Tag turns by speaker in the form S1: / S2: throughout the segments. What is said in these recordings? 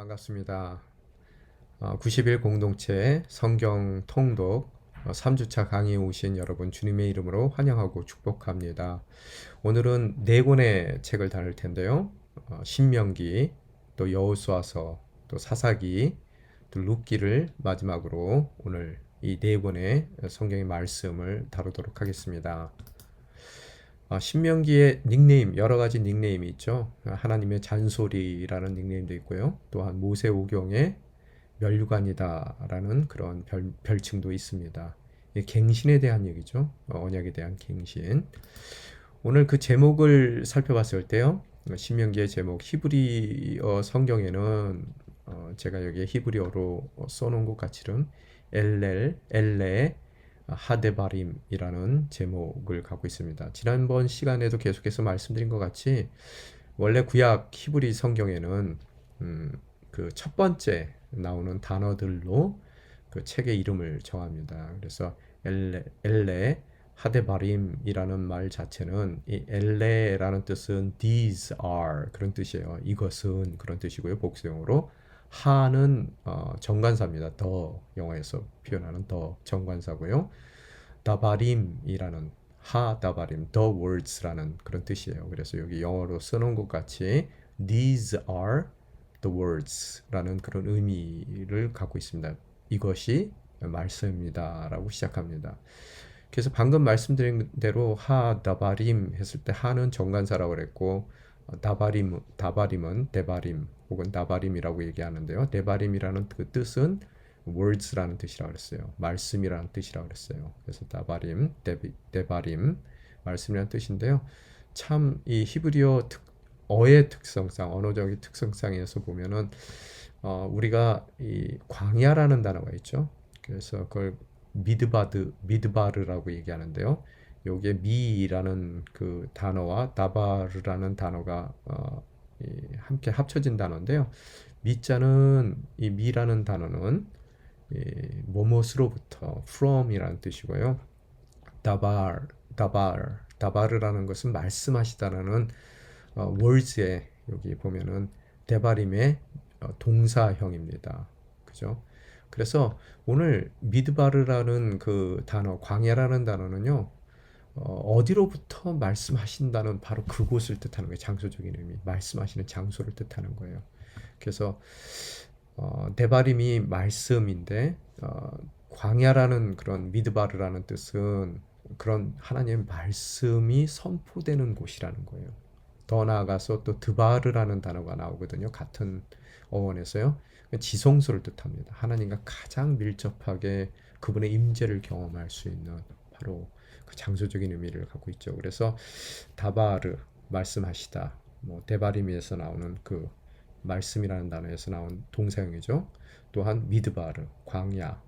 S1: 반갑습니다. 90일 공동체 성경 통독 3주차 강의에 오신 여러분 주님의 이름으로 환영하고 축복합니다. 오늘은 네 권의 책을 다룰 텐데요. 신명기, 또 여호수아서, 또 사사기, 또 룻기를 마지막으로 오늘 이 네 권의 성경의 말씀을 다루도록 하겠습니다. 신명기의 닉네임, 여러 가지 닉네임이 있죠. 하나님의 잔소리라는 닉네임도 있고요. 또한 모세오경의 멸류관이다라는 그런 별칭도 있습니다. 갱신에 대한 얘기죠. 언약에 대한 갱신. 오늘 그 제목을 살펴봤을 때요. 신명기의 제목, 히브리어 성경에는 제가 여기에 히브리어로 써놓은 것 같이는 엘레 하데바림이라는 제목을 갖고 있습니다. 지난번 시간에도 계속해서 말씀드린 것 같이 원래 구약 히브리 성경에는 그 첫 번째 나오는 단어들로 그 책의 이름을 정합니다. 그래서 엘레 하데바림이라는 말 자체는 이 엘레라는 뜻은 these are 그런 뜻이에요. 이것은 그런 뜻이고요. 복수형으로 하는 정관사입니다. 더 영어에서 표현하는 더 정관사고요. 다바림이라는 다바림, the words라는 그런 뜻이에요. 그래서 여기 영어로 써놓은 것 같이 these are the words라는 그런 의미를 갖고 있습니다. 이것이 말씀입니다라고 시작합니다. 그래서 방금 말씀드린 대로 다바림 했을 때 하는 정관사라고 그랬고 다바림은 데바림 혹은 다바림이라고 얘기하는데요. 데바림이라는 그 뜻은 words라는 뜻이라고 그랬어요. 말씀이라는 뜻이라고 그랬어요. 그래서 다바림, 데바림 말씀이라는 뜻인데요. 참 이 히브리어 어의 특성상, 언어적인 특성상에서 보면은 우리가 이 광야라는 단어가 있죠. 그래서 그걸 미드바르라고 얘기하는데요. 여기에 미라는 그 단어와 다바르라는 단어가 함께 합쳐진 단어인데요. 미자는 이 미라는 단어는 뭐뭇으로부터 from이라는 뜻이고요. 다바르라는 것은 말씀하시다라는 words에 여기 보면은 데바림의 동사형입니다. 그죠? 그래서 오늘 미드바르라는 그 단어, 광야라는 단어는요, 어디로부터 말씀하신다는 바로 그곳을 뜻하는 거예요. 장소적인 의미, 말씀하시는 장소를 뜻하는 거예요. 그래서 데바림이 말씀인데 광야라는 그런 미드바르라는 뜻은 그런 하나님의 말씀이 선포되는 곳이라는 거예요. 더 나아가서 또 드바르라는 단어가 나오거든요. 같은 어원에서요. 지성소를 뜻합니다. 하나님과 가장 밀접하게 그분의 임재를 경험할 수 있는 바로 그 장소적인 의미를 갖고 있죠. 그래서 다바르 말씀하시다. 뭐 데바림에서 나오는 그 말씀이라는 단어에서 나온 동사형이죠. 또한 미드바르 광야,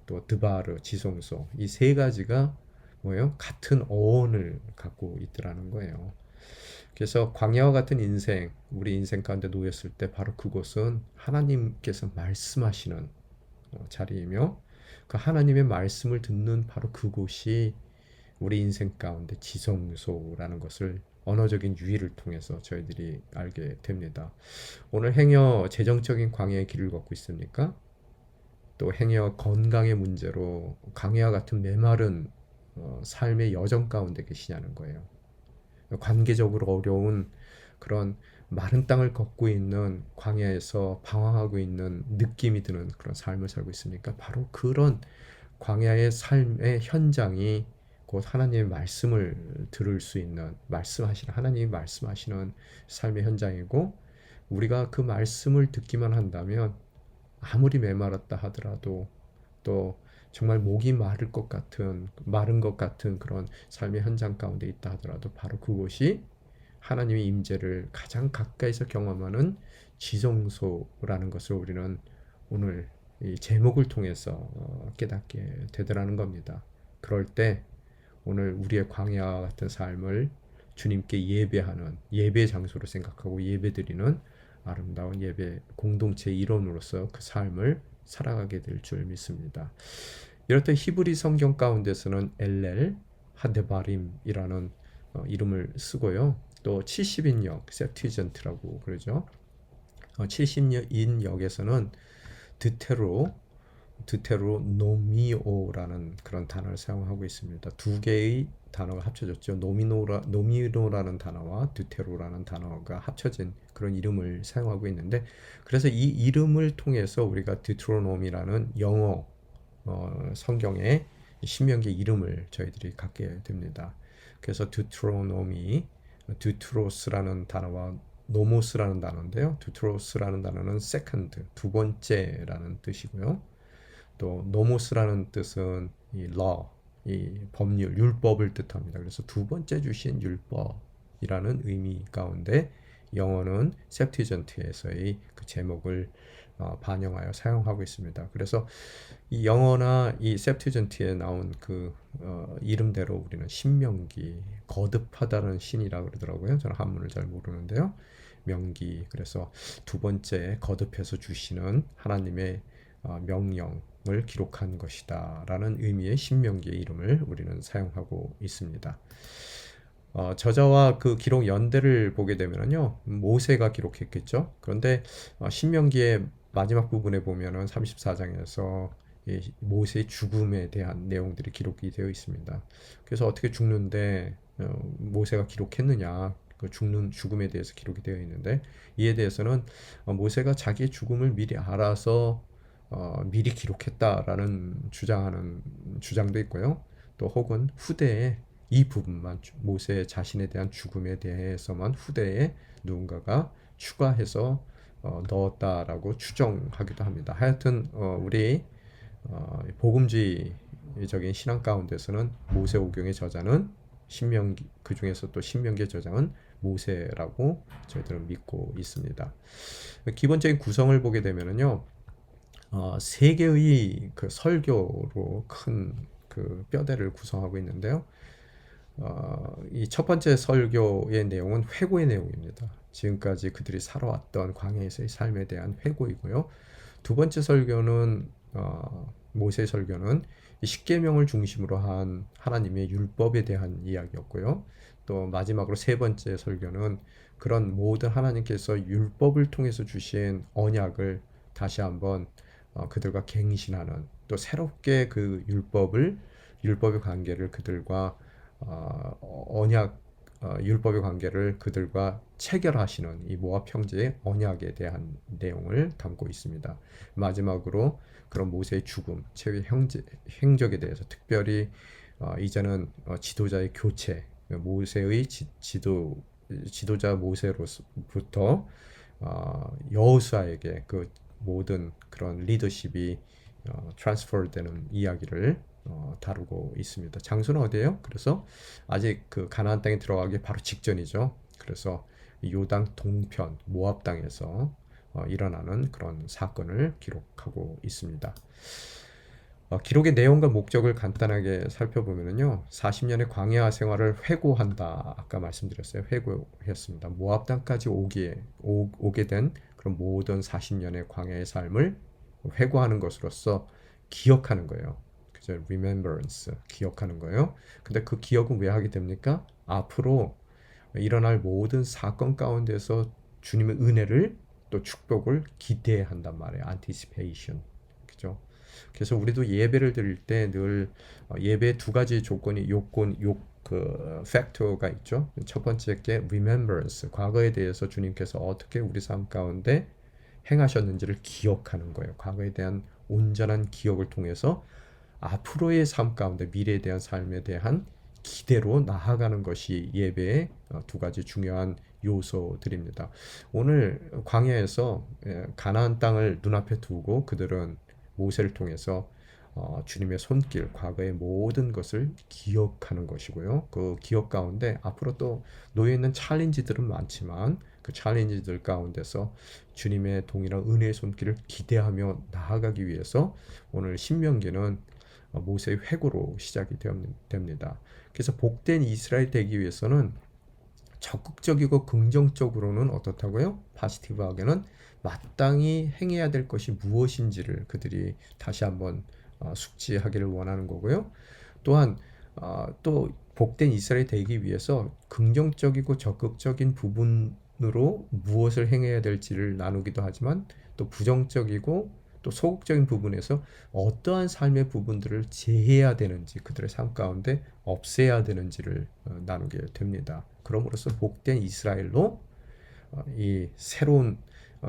S1: 또 드바르 지성소 이 세 가지가 뭐예요? 같은 어원을 갖고 있더라는 거예요. 그래서 광야와 같은 인생, 우리 인생 가운데 놓였을 때 바로 그곳은 하나님께서 말씀하시는 자리이며 그 하나님의 말씀을 듣는 바로 그곳이 우리 인생 가운데 지성소라는 것을 언어적인 유희를 통해서 저희들이 알게 됩니다. 오늘 행여 재정적인 광야의 길을 걷고 있습니까? 또 행여 건강의 문제로 광야와 같은 메마른 삶의 여정 가운데 계시냐는 거예요. 관계적으로 어려운 그런 마른 땅을 걷고 있는 광야에서 방황하고 있는 느낌이 드는 그런 삶을 살고 있으니까 바로 그런 광야의 삶의 현장이 곧 하나님의 말씀을 들을 수 있는 말씀하시는 하나님이 말씀하시는 삶의 현장이고 우리가 그 말씀을 듣기만 한다면 아무리 메마랐다 하더라도 또 정말 목이 마른 것 같은 그런 삶의 현장 가운데 있다 하더라도 바로 그곳이 하나님의 임재를 가장 가까이서 경험하는 지성소라는 것을 우리는 오늘 이 제목을 통해서 깨닫게 되더라는 겁니다. 그럴 때 오늘 우리의 광야와 같은 삶을 주님께 예배하는 예배 장소로 생각하고 예배드리는 아름다운 예배 공동체 일원으로서 그 삶을 살아가게 될 줄 믿습니다. 이럴 때 히브리 성경 가운데서는 엘렐 하데바림이라는 이름을 쓰고요. 또 70인역 셉튜전트라고 그러죠. 70인 역에서는 드테로노미오라는 그런 단어를 사용하고 있습니다. 두 개의 단어가 합쳐졌죠. 노미노라는 단어와 드테로라는 단어가 합쳐진 그런 이름을 사용하고 있는데, 그래서 이 이름을 통해서 우리가 드트로노미라는 영어 성경의 신명기 이름을 저희들이 갖게 됩니다. 그래서 드트로노미, 드트로스라는 단어와 노모스라는 단어인데요. 드트로스라는 단어는 세컨드, 두 번째라는 뜻이고요. 또 노모스라는 뜻은 이 law, 이 법률, 율법을 뜻합니다. 그래서 두 번째 주신 율법이라는 의미 가운데 영어는 septuagint에서의 그 제목을 반영하여 사용하고 있습니다. 그래서 이 영어나 이 septuagint에 나온 그 이름대로 우리는 신명기, 거듭하다는 신이라 그러더라고요. 저는 한문을 잘 모르는데요. 명기, 그래서 두 번째 거듭해서 주시는 하나님의 명령을 기록한 것이다 라는 의미의 신명기의 이름을 우리는 사용하고 있습니다. 저자와 그 기록 연대를 보게 되면요, 모세가 기록했겠죠. 그런데 신명기의 마지막 부분에 보면은 34장에서 모세의 죽음에 대한 내용들이 기록이 되어 있습니다. 그래서 어떻게 죽는데 모세가 기록했느냐, 그 죽음에 대해서 기록이 되어 있는데, 이에 대해서는 모세가 자기의 죽음을 미리 알아서 미리 기록했다라는 주장하는 주장도 있고요. 또 혹은 후대에 이 부분만, 모세 자신에 대한 죽음에 대해서만 후대에 누군가가 추가해서 넣었다라고 추정하기도 합니다. 하여튼 우리 복음주의적인 신앙 가운데서는 모세오경의 저자는 신명기, 그 중에서 또 신명기의 저자는 모세라고 저희들은 믿고 있습니다. 기본적인 구성을 보게 되면요, 세 개의 그 설교로 큰 그 뼈대를 구성하고 있는데요. 이 첫 번째 설교의 내용은 회고의 내용입니다. 지금까지 그들이 살아왔던 광야에서의 삶에 대한 회고이고요. 두 번째 설교는 모세의 설교는 이 십계명을 중심으로 한 하나님의 율법에 대한 이야기였고요. 또 마지막으로 세 번째 설교는 그런 모든 하나님께서 율법을 통해서 주신 언약을 다시 한번 그들과 갱신하는, 또 새롭게 그 율법의 관계를 그들과 율법의 관계를 그들과 체결하시는 이 모압 형제의 언약에 대한 내용을 담고 있습니다. 마지막으로 그런 모세의 죽음, 최후의 행적에 대해서, 특별히 이제는 지도자의 교체, 모세의 지도자 모세로부터 여호수아에게 그 모든 그런 리더십이 트랜스퍼되는 이야기를 다루고 있습니다. 장소는 어디예요? 그래서 아직 그 가나안 땅에 들어가기 바로 직전이죠. 그래서 요단 동편 모압 땅에서 일어나는 그런 사건을 기록하고 있습니다. 기록의 내용과 목적을 간단하게 살펴보면요, 40년의 광야 생활을 회고한다. 아까 말씀드렸어요. 회고했습니다. 모압 땅까지 오게 된 그런 모든 40년의 광야의 삶을 회고하는 것으로서 기억하는 거예요. 그죠? remembrance, 기억하는 거예요. 근데 그 기억은 왜 하게 됩니까? 앞으로 일어날 모든 사건 가운데서 주님의 은혜를, 또 축복을 기대한단 말이에요. anticipation. 그죠? 그래서 우리도 예배를 드릴 때 늘 예배의 두 가지 팩터가 있죠. 첫 번째 게 remembrance, 과거에 대해서 주님께서 어떻게 우리 삶 가운데 행하셨는지를 기억하는 거예요. 과거에 대한 온전한 기억을 통해서 앞으로의 삶 가운데, 미래에 대한 삶에 대한 기대로 나아가는 것이 예배의 두 가지 중요한 요소들입니다. 오늘 광야에서 가나안 땅을 눈앞에 두고 그들은 모세를 통해서 주님의 손길, 과거의 모든 것을 기억하는 것이고요. 그 기억 가운데 앞으로 또 놓여 있는 챌린지들은 많지만 그 챌린지들 가운데서 주님의 동일한 은혜의 손길을 기대하며 나아가기 위해서 오늘 신명기는 모세의 회고로 시작이 됩니다. 그래서 복된 이스라엘 되기 위해서는 적극적이고 긍정적으로는 어떻다고요? 파지티브하게는 마땅히 행해야 될 것이 무엇인지를 그들이 다시 한번 숙지하기를 원하는 거고요. 또한 또 복된 이스라엘이 되기 위해서 긍정적이고 적극적인 부분을 부분으로 무엇을 행해야 될지를 나누기도 하지만 또 부정적이고 또 소극적인 부분에서 어떠한 삶의 부분들을 제해야 되는지 그들의 삶 가운데 없애야 되는지를 나누게 됩니다. 그럼으로써 복된 이스라엘로 이 새로운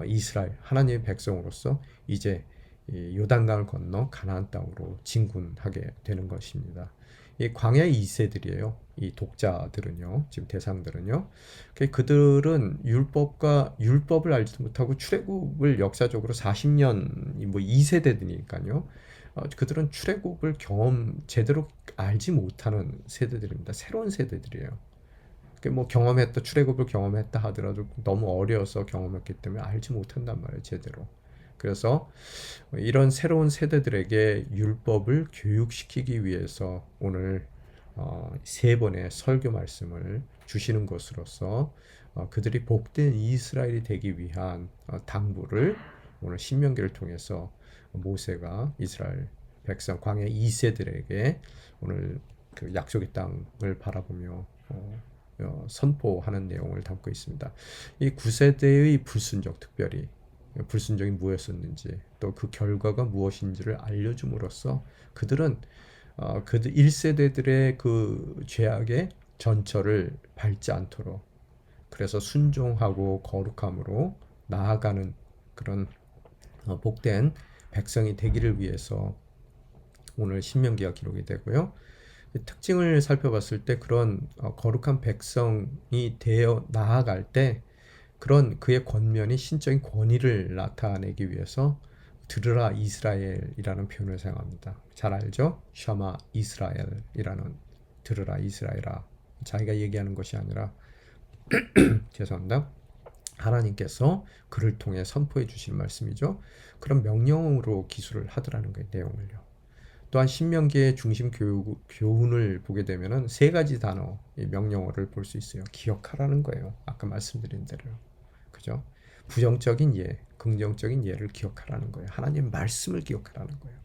S1: 이스라엘 하나님의 백성으로서 이제 이 요단강을 건너 가나안 땅으로 진군하게 되는 것입니다. 이 광야의 2세들이에요. 이 독자들은요, 지금 대상들은요. 그들은 율법을 알지도 못하고 출애굽을 역사적으로 40년 뭐 2세대들이니까요. 그들은 출애굽을 제대로 알지 못하는 세대들입니다. 새로운 세대들이에요. 뭐 출애굽을 경험했다 하더라도 너무 어려서 경험했기 때문에 알지 못한단 말이에요, 제대로. 그래서 이런 새로운 세대들에게 율법을 교육시키기 위해서 오늘 세 번의 설교 말씀을 주시는 것으로서 그들이 복된 이스라엘이 되기 위한 당부를 오늘 신명기를 통해서 모세가 이스라엘 백성 광야 2세들에게 오늘 그 약속의 땅을 바라보며 선포하는 내용을 담고 있습니다. 이 9세대의 불순종, 특별히 불순종이 무엇이었는지 또 그 결과가 무엇인지를 알려줌으로써 그들은 그들 1세대들의 그 죄악의 전철을 밟지 않도록 그래서 순종하고 거룩함으로 나아가는 그런 복된 백성이 되기를 위해서 오늘 신명기가 기록이 되고요. 특징을 살펴봤을 때 그런 거룩한 백성이 되어 나아갈 때 그런 그의 권면이 신적인 권위를 나타내기 위해서 들으라 이스라엘이라는 표현을 사용합니다. 잘 알죠? 샤마 이스라엘이라는 들으라 이스라엘아. 자기가 얘기하는 것이 아니라 죄송합니다. 하나님께서 그를 통해 선포해 주신 말씀이죠. 그런 명령으로 기술을 하더라는 거예요. 내용을요. 또한 신명기의 중심 교훈을 보게 되면은 세 가지 단어, 이 명령어를 볼 수 있어요. 기억하라는 거예요. 아까 말씀드린 대로. 그죠? 부정적인 예, 긍정적인 예를 기억하라는 거예요. 하나님 말씀을 기억하라는 거예요.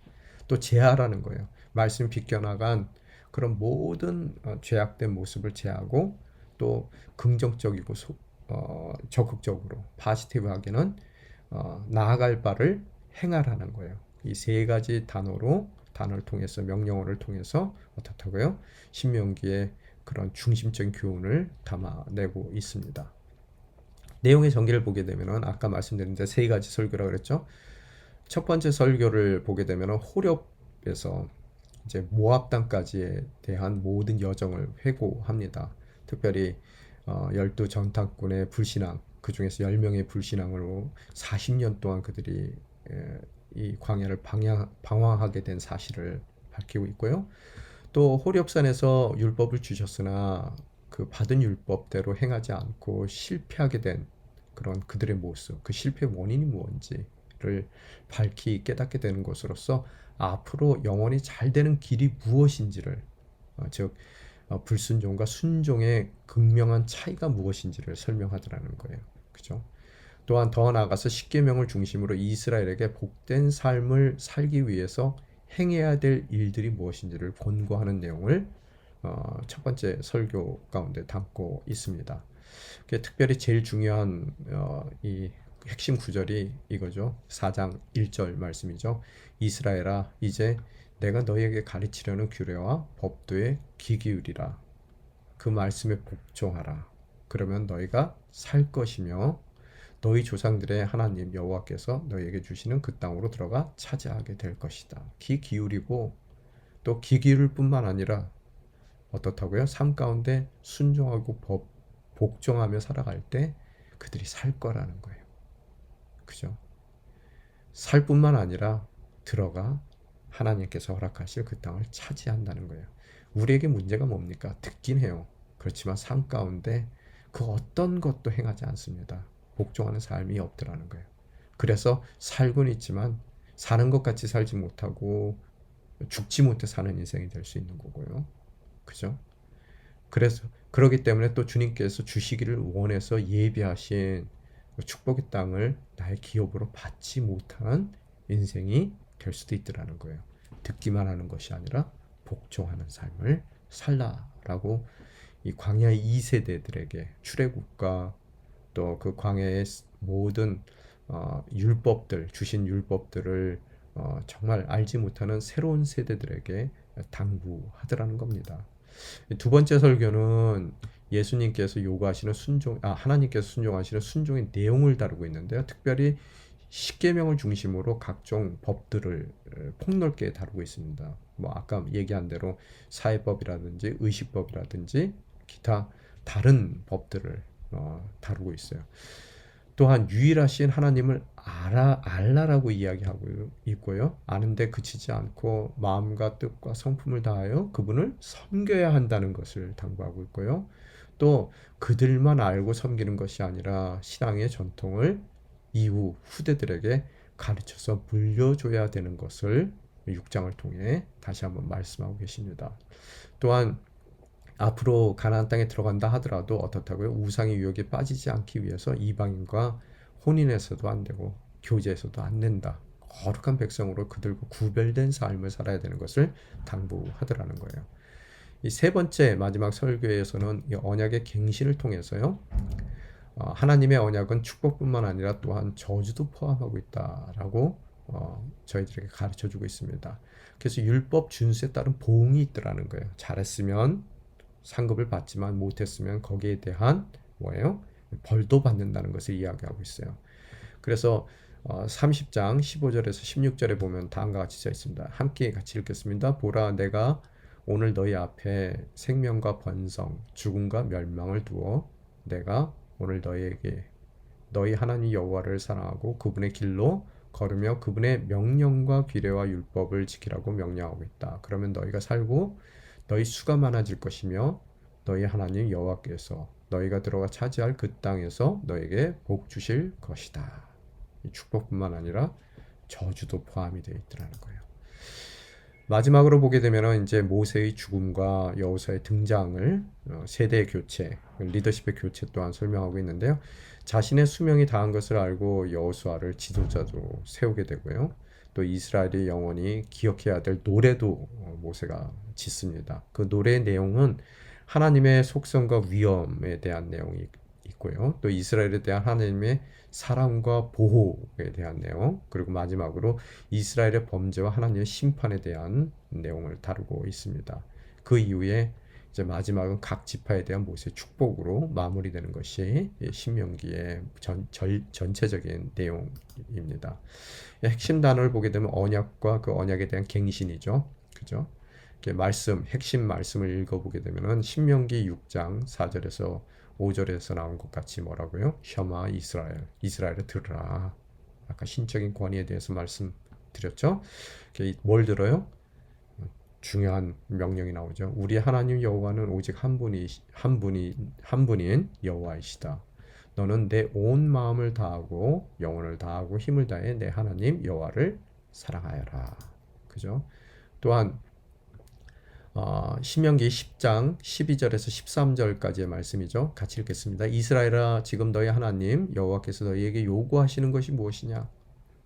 S1: 또 제하라는 거예요. 말씀 비껴나간 그런 모든 죄악된 모습을 제하고 또 긍정적이고 적극적으로 파지티브하게는 나아갈 바를 행하라는 거예요. 이 세 가지 단어를 통해서 명령어를 통해서 어떻다고요? 신명기의 그런 중심적인 교훈을 담아내고 있습니다. 내용의 전개를 보게 되면은 아까 말씀드린 세 가지 설교라고 그랬죠. 첫 번째 설교를 보게 되면은 호렙에서 이제 모압 땅까지에 대한 모든 여정을 회고합니다. 특별히 12 전탁군의 불신앙, 그 중에서 10명의 불신앙으로 40년 동안 그들이 이 광야를 방황하게 된 사실을 밝히고 있고요. 또 호렙산에서 율법을 주셨으나 그 받은 율법대로 행하지 않고 실패하게 된 그런 그들의 모습, 그 실패의 원인이 무엇인지를 밝히 깨닫게 되는 것으로서 앞으로 영원히 잘 되는 길이 무엇인지를 즉 불순종과 순종의 극명한 차이가 무엇인지를 설명하더라는 거예요. 그죠? 또한 더 나아가서 십계명을 중심으로 이스라엘에게 복된 삶을 살기 위해서 행해야 될 일들이 무엇인지를 권고하는 내용을 첫 번째 설교 가운데 담고 있습니다. 특별히 제일 중요한 이 핵심 구절이 이거죠. 4장 1절 말씀이죠. 이스라엘아 이제 내가 너희에게 가르치려는 규례와 법도에 귀 기울이라. 그 말씀에 복종하라. 그러면 너희가 살 것이며 너희 조상들의 하나님 여호와께서 너희에게 주시는 그 땅으로 들어가 차지하게 될 것이다. 귀 기울이고 또 귀 기울일 뿐만 아니라 어떻다고요? 삶 가운데 순종하고 복종하며 살아갈 때 그들이 살 거라는 거예요. 그죠? 살 뿐만 아니라 들어가 하나님께서 허락하실 그 땅을 차지한다는 거예요. 우리에게 문제가 뭡니까? 듣긴 해요. 그렇지만 삶 가운데 그 어떤 것도 행하지 않습니다. 복종하는 삶이 없더라는 거예요. 그래서 살고는 있지만 사는 것 같이 살지 못하고 죽지 못해 사는 인생이 될 수 있는 거고요. 그죠? 그래서 그러기 때문에 또 주님께서 주시기를 원해서 예비하신 축복의 땅을 나의 기업으로 받지 못한 인생이 될 수도 있더라는 거예요. 듣기만 하는 것이 아니라 복종하는 삶을 살라라고 이 광야 2세대들에게 출애굽과 또 그 광야의 모든 율법들, 주신 율법들을 정말 알지 못하는 새로운 세대들에게 당부하더라는 겁니다. 두 번째 설교는 예수님께서 요구하시는 하나님께서 순종하시는 순종의 내용을 다루고 있는데요. 특별히 십계명을 중심으로 각종 법들을 폭넓게 다루고 있습니다. 뭐 아까 얘기한 대로 사회법이라든지 의식법이라든지 기타 다른 법들을 다루고 있어요. 또한 유일하신 하나님을 알라라고 이야기하고 있고요. 아는데 그치지 않고 마음과 뜻과 성품을 다하여 그분을 섬겨야 한다는 것을 당부하고 있고요. 또 그들만 알고 섬기는 것이 아니라 신앙의 전통을 이후 후대들에게 가르쳐서 물려줘야 되는 것을 6장을 통해 다시 한번 말씀하고 계십니다. 또한 앞으로 가나안 땅에 들어간다 하더라도 어떻다고요? 우상의 유혹에 빠지지 않기 위해서 이방인과 혼인해서도 안 되고 교제해서도 안 된다. 거룩한 백성으로 그들과 구별된 삶을 살아야 되는 것을 당부하더라는 거예요. 이 세 번째 마지막 설교에서는 이 언약의 갱신을 통해서요. 하나님의 언약은 축복뿐만 아니라 또한 저주도 포함하고 있다라고 저희들에게 가르쳐주고 있습니다. 그래서 율법 준수에 따른 보응이 있더라는 거예요. 잘했으면 상급을 받지만 못했으면 거기에 대한 뭐예요? 벌도 받는다는 것을 이야기하고 있어요. 그래서 30장 15절에서 16절에 보면 다음과 같이 써 있습니다. 함께 같이 읽겠습니다. 보라, 내가 오늘 너희 앞에 생명과 번성, 죽음과 멸망을 두어 내가 오늘 너희에게 너희 하나님 여호와를 사랑하고 그분의 길로 걸으며 그분의 명령과 규례와 율법을 지키라고 명령하고 있다. 그러면 너희가 살고 너희 수가 많아질 것이며 너희 하나님 여호와께서 너희가 들어가 차지할 그 땅에서 너에게 복 주실 것이다. 이 축복뿐만 아니라 저주도 포함이 되어 있더라는 거예요. 마지막으로 보게 되면 이제 모세의 죽음과 여호수아의 등장을 세대 교체, 리더십의 교체 또한 설명하고 있는데요. 자신의 수명이 다한 것을 알고 여호수아를 지도자로 세우게 되고요. 또 이스라엘이 영원히 기억해야 될 노래도 모세가 짓습니다. 그 노래의 내용은 하나님의 속성과 위엄에 대한 내용이 있고요. 또 이스라엘에 대한 하나님의 사랑과 보호에 대한 내용, 그리고 마지막으로 이스라엘의 범죄와 하나님의 심판에 대한 내용을 다루고 있습니다. 그 이후에 이제 마지막은 각 지파에 대한 모세의 축복으로 마무리되는 것이 신명기의 전체적인 내용입니다. 핵심 단어를 보게 되면 언약과 그 언약에 대한 갱신이죠. 그죠? 말씀, 핵심 말씀을 읽어보게 되면은 신명기 6장 4절에서 5절에서 나온 것 같이 뭐라고요? 셔마 이스라엘, 이스라엘을 들으라. 아까 신적인 권위에 대해서 말씀드렸죠? 뭘 들어요? 중요한 명령이 나오죠. 우리 하나님 여호와는 오직 한 분인 여호와이시다. 너는 내 온 마음을 다하고 영혼을 다하고 힘을 다해 내 하나님 여호와를 사랑하여라. 그죠? 또한 신명기 10장 12절에서 13절까지의 말씀이죠. 같이 읽겠습니다. 이스라엘아, 지금 너희 하나님 여호와께서 너희에게 요구하시는 것이 무엇이냐?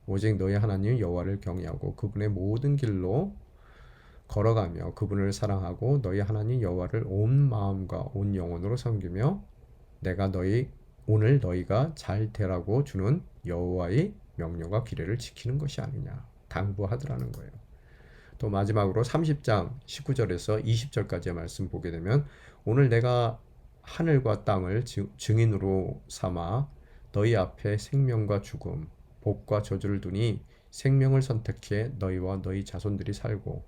S1: 오직 너희 하나님 여호와를 경외하고 그분의 모든 길로 걸어가며 그분을 사랑하고 너희 하나님 여호와를 온 마음과 온 영혼으로 섬기며 내가 오늘 너희가 잘 되라고 주는 여호와의 명령과 규례를 지키는 것이 아니냐 당부하더라는 거예요. 또 마지막으로 30장 19절에서 20절까지의 말씀 보게 되면 오늘 내가 하늘과 땅을 증인으로 삼아 너희 앞에 생명과 죽음, 복과 저주를 두니 생명을 선택해 너희와 너희 자손들이 살고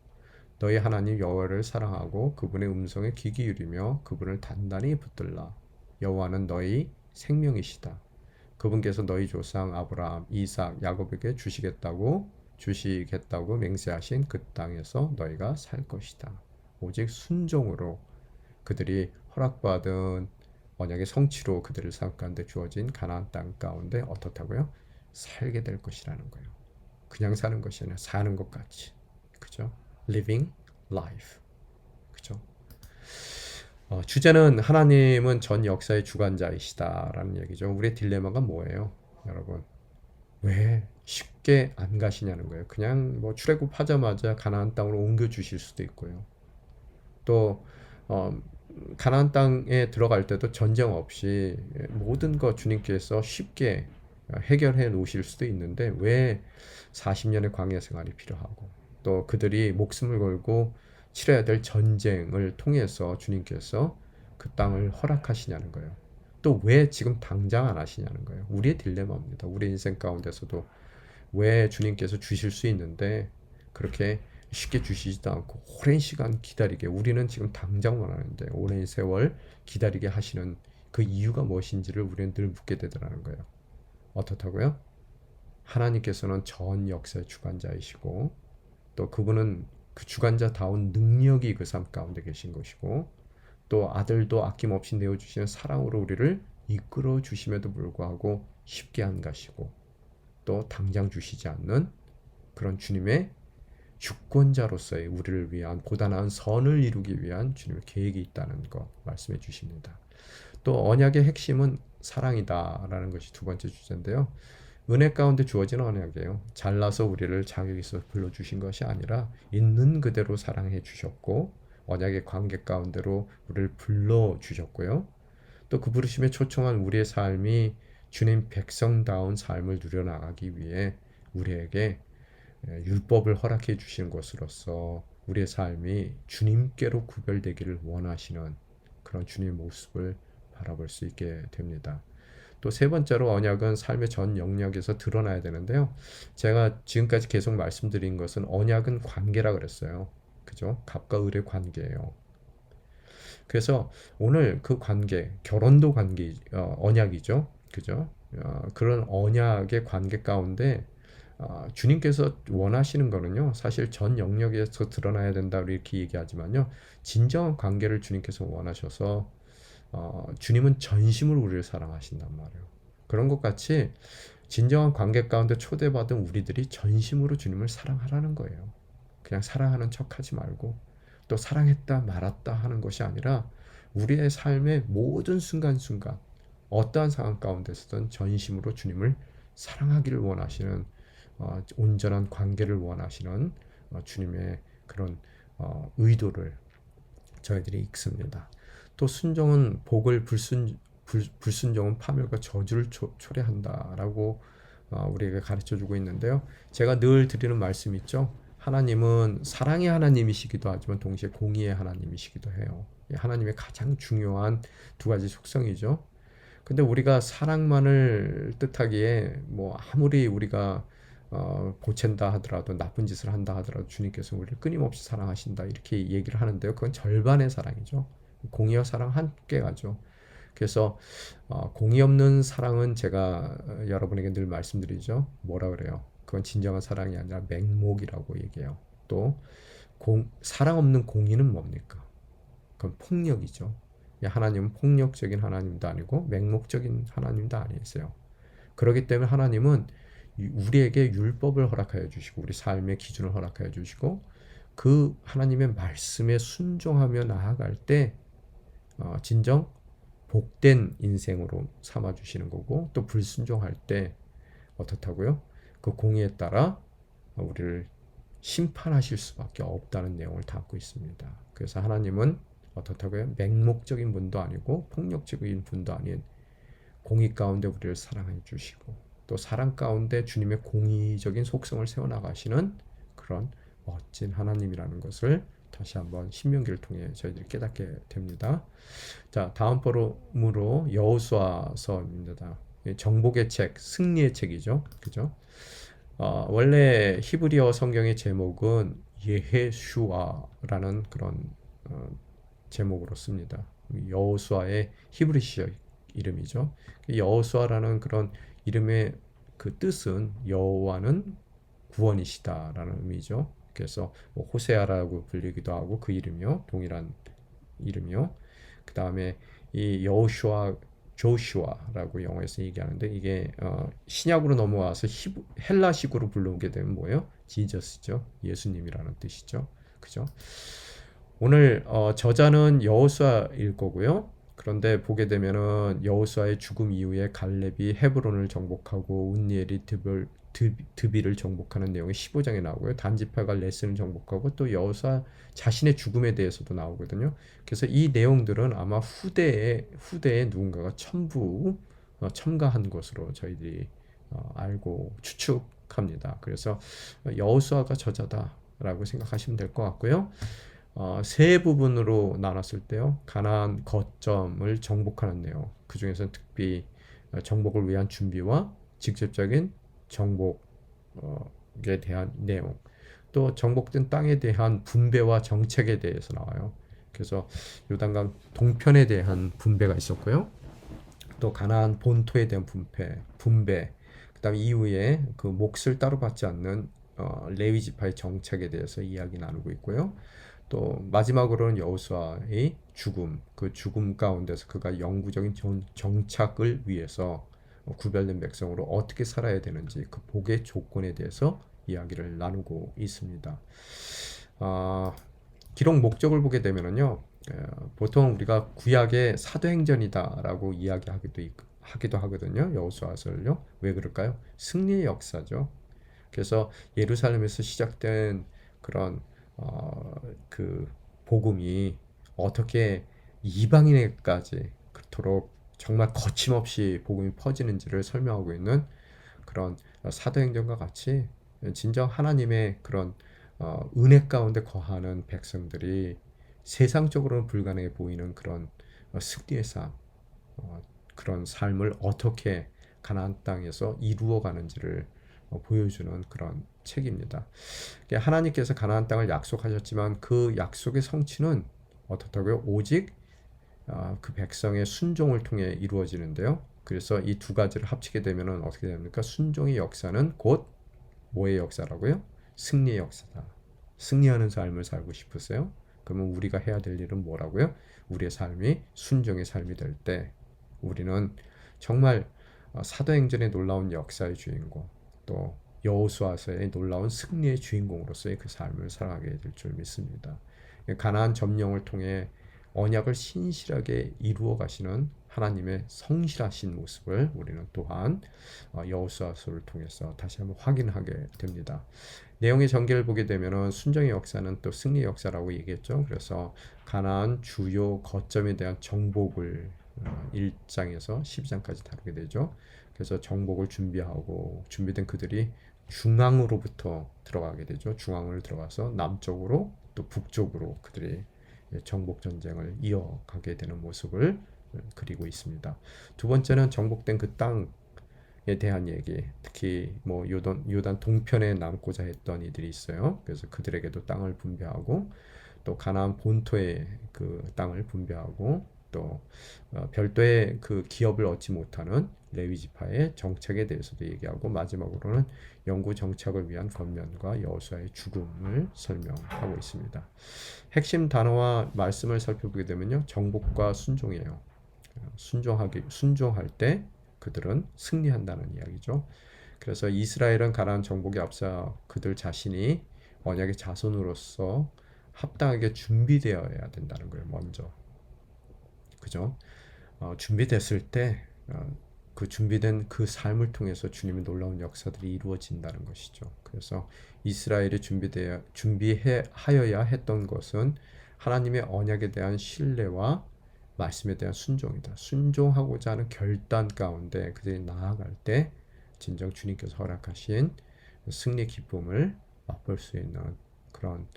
S1: 너희 하나님 여호와를 사랑하고 그분의 음성에 귀 기울이며 그분을 단단히 붙들라. 여호와는 너희 생명이시다. 그분께서 너희 조상 아브라함, 이삭, 야곱에게 주시겠다고 맹세하신 그 땅에서 너희가 살 것이다. 오직 순종으로 그들이 허락받은 언약의 성취로 그들을 생각하는데 주어진 가나안 땅 가운데 어떻다고요? 살게 될 것이라는 거예요. 그냥 사는 것이 아니라 사는 것 같이. 그죠? Living life. 그죠? 주제는 하나님은 전 역사의 주관자이시다라는 얘기죠. 우리의 딜레마가 뭐예요? 여러분. 왜 쉽게 안 가시냐는 거예요. 그냥 뭐 출애굽하자마자 가나안 땅으로 옮겨 주실 수도 있고요. 또 가나안 땅에 들어갈 때도 전쟁 없이 모든 것 주님께서 쉽게 해결해 놓으실 수도 있는데 왜 40년의 광야 생활이 필요하고 또 그들이 목숨을 걸고 치러야 될 전쟁을 통해서 주님께서 그 땅을 허락하시냐는 거예요. 또 왜 지금 당장 안 하시냐는 거예요. 우리의 딜레마입니다. 우리 인생 가운데서도 왜 주님께서 주실 수 있는데 그렇게 쉽게 주시지도 않고 오랜 시간 기다리게 우리는 지금 당장 원하는데 오랜 세월 기다리게 하시는 그 이유가 무엇인지를 우리는 늘 묻게 되더라는 거예요. 어떻다고요? 하나님께서는 전 역사의 주관자이시고 또 그분은 그 주관자다운 능력이 그 삶 가운데 계신 것이고 또 아들도 아낌없이 내어주시는 사랑으로 우리를 이끌어 주심에도 불구하고 쉽게 안 가시고 또 당장 주시지 않는 그런 주님의 주권자로서의 우리를 위한 보다 나은 선을 이루기 위한 주님의 계획이 있다는 것 말씀해 주십니다. 또 언약의 핵심은 사랑이다라는 것이 두 번째 주제인데요. 은혜 가운데 주어진 언약이에요. 잘나서 우리를 자격 있어 불러주신 것이 아니라 있는 그대로 사랑해 주셨고 언약의 관계 가운데로 우리를 불러주셨고요. 또 그 부르심에 초청한 우리의 삶이 주님 백성다운 삶을 누려나가기 위해 우리에게 율법을 허락해 주신 것으로서 우리의 삶이 주님께로 구별되기를 원하시는 그런 주님의 모습을 바라볼 수 있게 됩니다. 또 세 번째로 언약은 삶의 전 영역에서 드러나야 되는데요. 제가 지금까지 계속 말씀드린 것은 언약은 관계라 그랬어요. 그죠? 갑과 을의 관계예요. 그래서 오늘 그 관계, 결혼도 관계, 언약이죠. 그죠? 그런 언약의 관계 가운데 주님께서 원하시는 거는요, 사실 전 영역에서 드러나야 된다 이렇게 얘기하지만요, 진정한 관계를 주님께서 원하셔서 주님은 전심으로 우리를 사랑하신단 말이에요. 그런 것 같이 진정한 관계 가운데 초대받은 우리들이 전심으로 주님을 사랑하라는 거예요. 그냥 사랑하는 척하지 말고 또 사랑했다 말았다 하는 것이 아니라 우리의 삶의 모든 순간순간 어떠한 상황 가운데서든 전심으로 주님을 사랑하기를 원하시는 온전한 관계를 원하시는 주님의 그런 의도를 저희들이 읽습니다. 또 순종은 복을 불순종은 파멸과 저주를 초래한다라고 우리에게 가르쳐주고 있는데요. 제가 늘 드리는 말씀 있죠. 하나님은 사랑의 하나님이시기도 하지만 동시에 공의의 하나님이시기도 해요. 하나님의 가장 중요한 두 가지 속성이죠. 근데 우리가 사랑만을 뜻하기에 뭐 아무리 우리가 보챈다 하더라도 나쁜 짓을 한다 하더라도 주님께서 우리를 끊임없이 사랑하신다 이렇게 얘기를 하는데요. 그건 절반의 사랑이죠. 공의와 사랑 함께 가죠. 그래서 공의 없는 사랑은 제가 여러분에게 늘 말씀드리죠. 뭐라 그래요? 그건 진정한 사랑이 아니라 맹목이라고 얘기해요. 또 사랑 없는 공의는 뭡니까? 그건 폭력이죠. 하나님은 폭력적인 하나님도 아니고 맹목적인 하나님도 아니세요. 그렇기 때문에 하나님은 우리에게 율법을 허락하여 주시고 우리 삶의 기준을 허락하여 주시고 그 하나님의 말씀에 순종하며 나아갈 때 진정 복된 인생으로 삼아 주시는 거고 또 불순종할 때 어떻다고요? 그 공의에 따라 우리를 심판하실 수밖에 없다는 내용을 담고 있습니다. 그래서 하나님은 어떻다고요? 맹목적인 분도 아니고 폭력적인 분도 아닌 공의 가운데 우리를 사랑해 주시고 또 사랑 가운데 주님의 공의적인 속성을 세워나가시는 그런 멋진 하나님이라는 것을 다시 한번 신명기를 통해 저희들이 깨닫게 됩니다. 자, 다음 포럼으로 여호수아서입니다. 정복의 책, 승리의 책이죠. 그죠? 원래 히브리어 성경의 제목은 예헤슈아라는 그런 제목으로 씁니다. 여호수아의 히브리시어 이름이죠. 여호수아라는 그런 이름의 그 뜻은 여호와는 구원이시다라는 의미죠. 그래서 뭐 호세아라고 불리기도 하고 그 이름이요, 동일한 이름이요. 그 다음에 이 여호슈아, 조슈아라고 영어에서 얘기하는데 이게 신약으로 넘어와서 헬라식으로 불러오게 되면 뭐예요? 지저스죠. 예수님이라는 뜻이죠. 그죠? 오늘 저자는 여호수아일 거고요. 그런데 보게 되면은 여호수아의 죽음 이후에 갈렙이 헤브론을 정복하고 운니엘이 드비를 정복하는 내용이 15장에 나오고요. 단 지파가 레스를 정복하고 또 여호수아 자신의 죽음에 대해서도 나오거든요. 그래서 이 내용들은 아마 후대에 누군가가 첨가한 것으로 저희들이 알고 추측합니다. 그래서 여호수아가 저자다라고 생각하시면 될 것 같고요. 세 부분으로 나눴을 때요. 가나안 거점을 정복하는 내용, 그 중에서는 특히 정복을 위한 준비와 직접적인 정복에 대한 내용, 또 정복된 땅에 대한 분배와 정책에 대해서 나와요. 그래서 요단강 동편에 대한 분배가 있었고요. 또 가나안 본토에 대한 분배, 그다음 이후에 그 몫을 따로 받지 않는 레위 지파의 정책에 대해서 이야기 나누고 있고요. 또 마지막으로는 여호수아의 죽음, 그 죽음 가운데서 그가 영구적인 정착을 위해서 구별된 백성으로 어떻게 살아야 되는지 그 복의 조건에 대해서 이야기를 나누고 있습니다. 기록 목적을 보게 되면은요, 보통 우리가 구약의 사도행전이다라고 하기도 하거든요. 여호수아서를요. 왜 그럴까요? 승리의 역사죠. 그래서 예루살렘에서 시작된 그런 그 복음이 어떻게 이방인에까지 그토록 정말 거침없이 복음이 퍼지는지를 설명하고 있는 그런 사도행전과 같이 진정 하나님의 그런 은혜 가운데 거하는 백성들이 세상적으로는 불가능해 보이는 그런 승리의 삶, 그런 삶을 어떻게 가나안 땅에서 이루어 가는지를 보여주는 그런 책입니다. 하나님께서 가나안 땅을 약속하셨지만 그 약속의 성취는 어떻다고요? 오직 그 백성의 순종을 통해 이루어지는데요. 그래서 이 두 가지를 합치게 되면 어떻게 됩니까? 순종의 역사는 곧 뭐의 역사라고요? 승리의 역사다. 승리하는 삶을 살고 싶으세요? 그러면 우리가 해야 될 일은 뭐라고요? 우리의 삶이 순종의 삶이 될 때 우리는 정말 사도행전의 놀라운 역사의 주인공, 또 여호수아서의 놀라운 승리의 주인공으로서의 그 삶을 살아가게 될 줄 믿습니다. 가나안 점령을 통해 언약을 신실하게 이루어 가시는 하나님의 성실하신 모습을 우리는 또한 여호수아서를 통해서 다시 한번 확인하게 됩니다. 내용의 전개를 보게 되면은 순종의 역사는 또 승리의 역사라고 얘기했죠. 그래서 가나안 주요 거점에 대한 정복을 1장에서 12장까지 다루게 되죠. 그래서 정복을 준비하고 준비된 그들이 중앙으로부터 들어가게 되죠. 중앙을 들어가서 남쪽으로 또 북쪽으로 그들이 정복 전쟁을 이어가게 되는 모습을 그리고 있습니다. 두 번째는 정복된 그 땅에 대한 얘기, 특히 뭐 요단 동편에 남고자 했던 이들이 있어요. 그래서 그들에게도 땅을 분배하고 또 가나안 본토의 그 땅을 분배하고 또 별도의 그 기업을 얻지 못하는 레위 지파의 정책에 대해서도 얘기하고 마지막으로는 영구 정착을 위한 권면과 여호수아의 죽음을 설명하고 있습니다. 핵심 단어와 말씀을 살펴보게 되면요, 정복과 순종이에요. 순종할 때 그들은 승리한다는 이야기죠. 그래서 이스라엘은 가나안 정복에 앞서 그들 자신이 언약의 자손으로서 합당하게 준비되어야 된다는 거예요. 먼저, 그죠? 준비됐을 때 그 준비된 그 삶을 통해서 주님의 놀라운 역사들이 이루어진다는 것이죠. 그래서 이스라엘이 준비하여야 했던 것은 하나님의 언약에 대한 신뢰와 말씀에 대한 순종이다. 순종하고자 하는 결단 가운데 그들이 나아갈 때 진정 주님께서 허락하신 승리 기쁨을 맛볼 수 있는 그런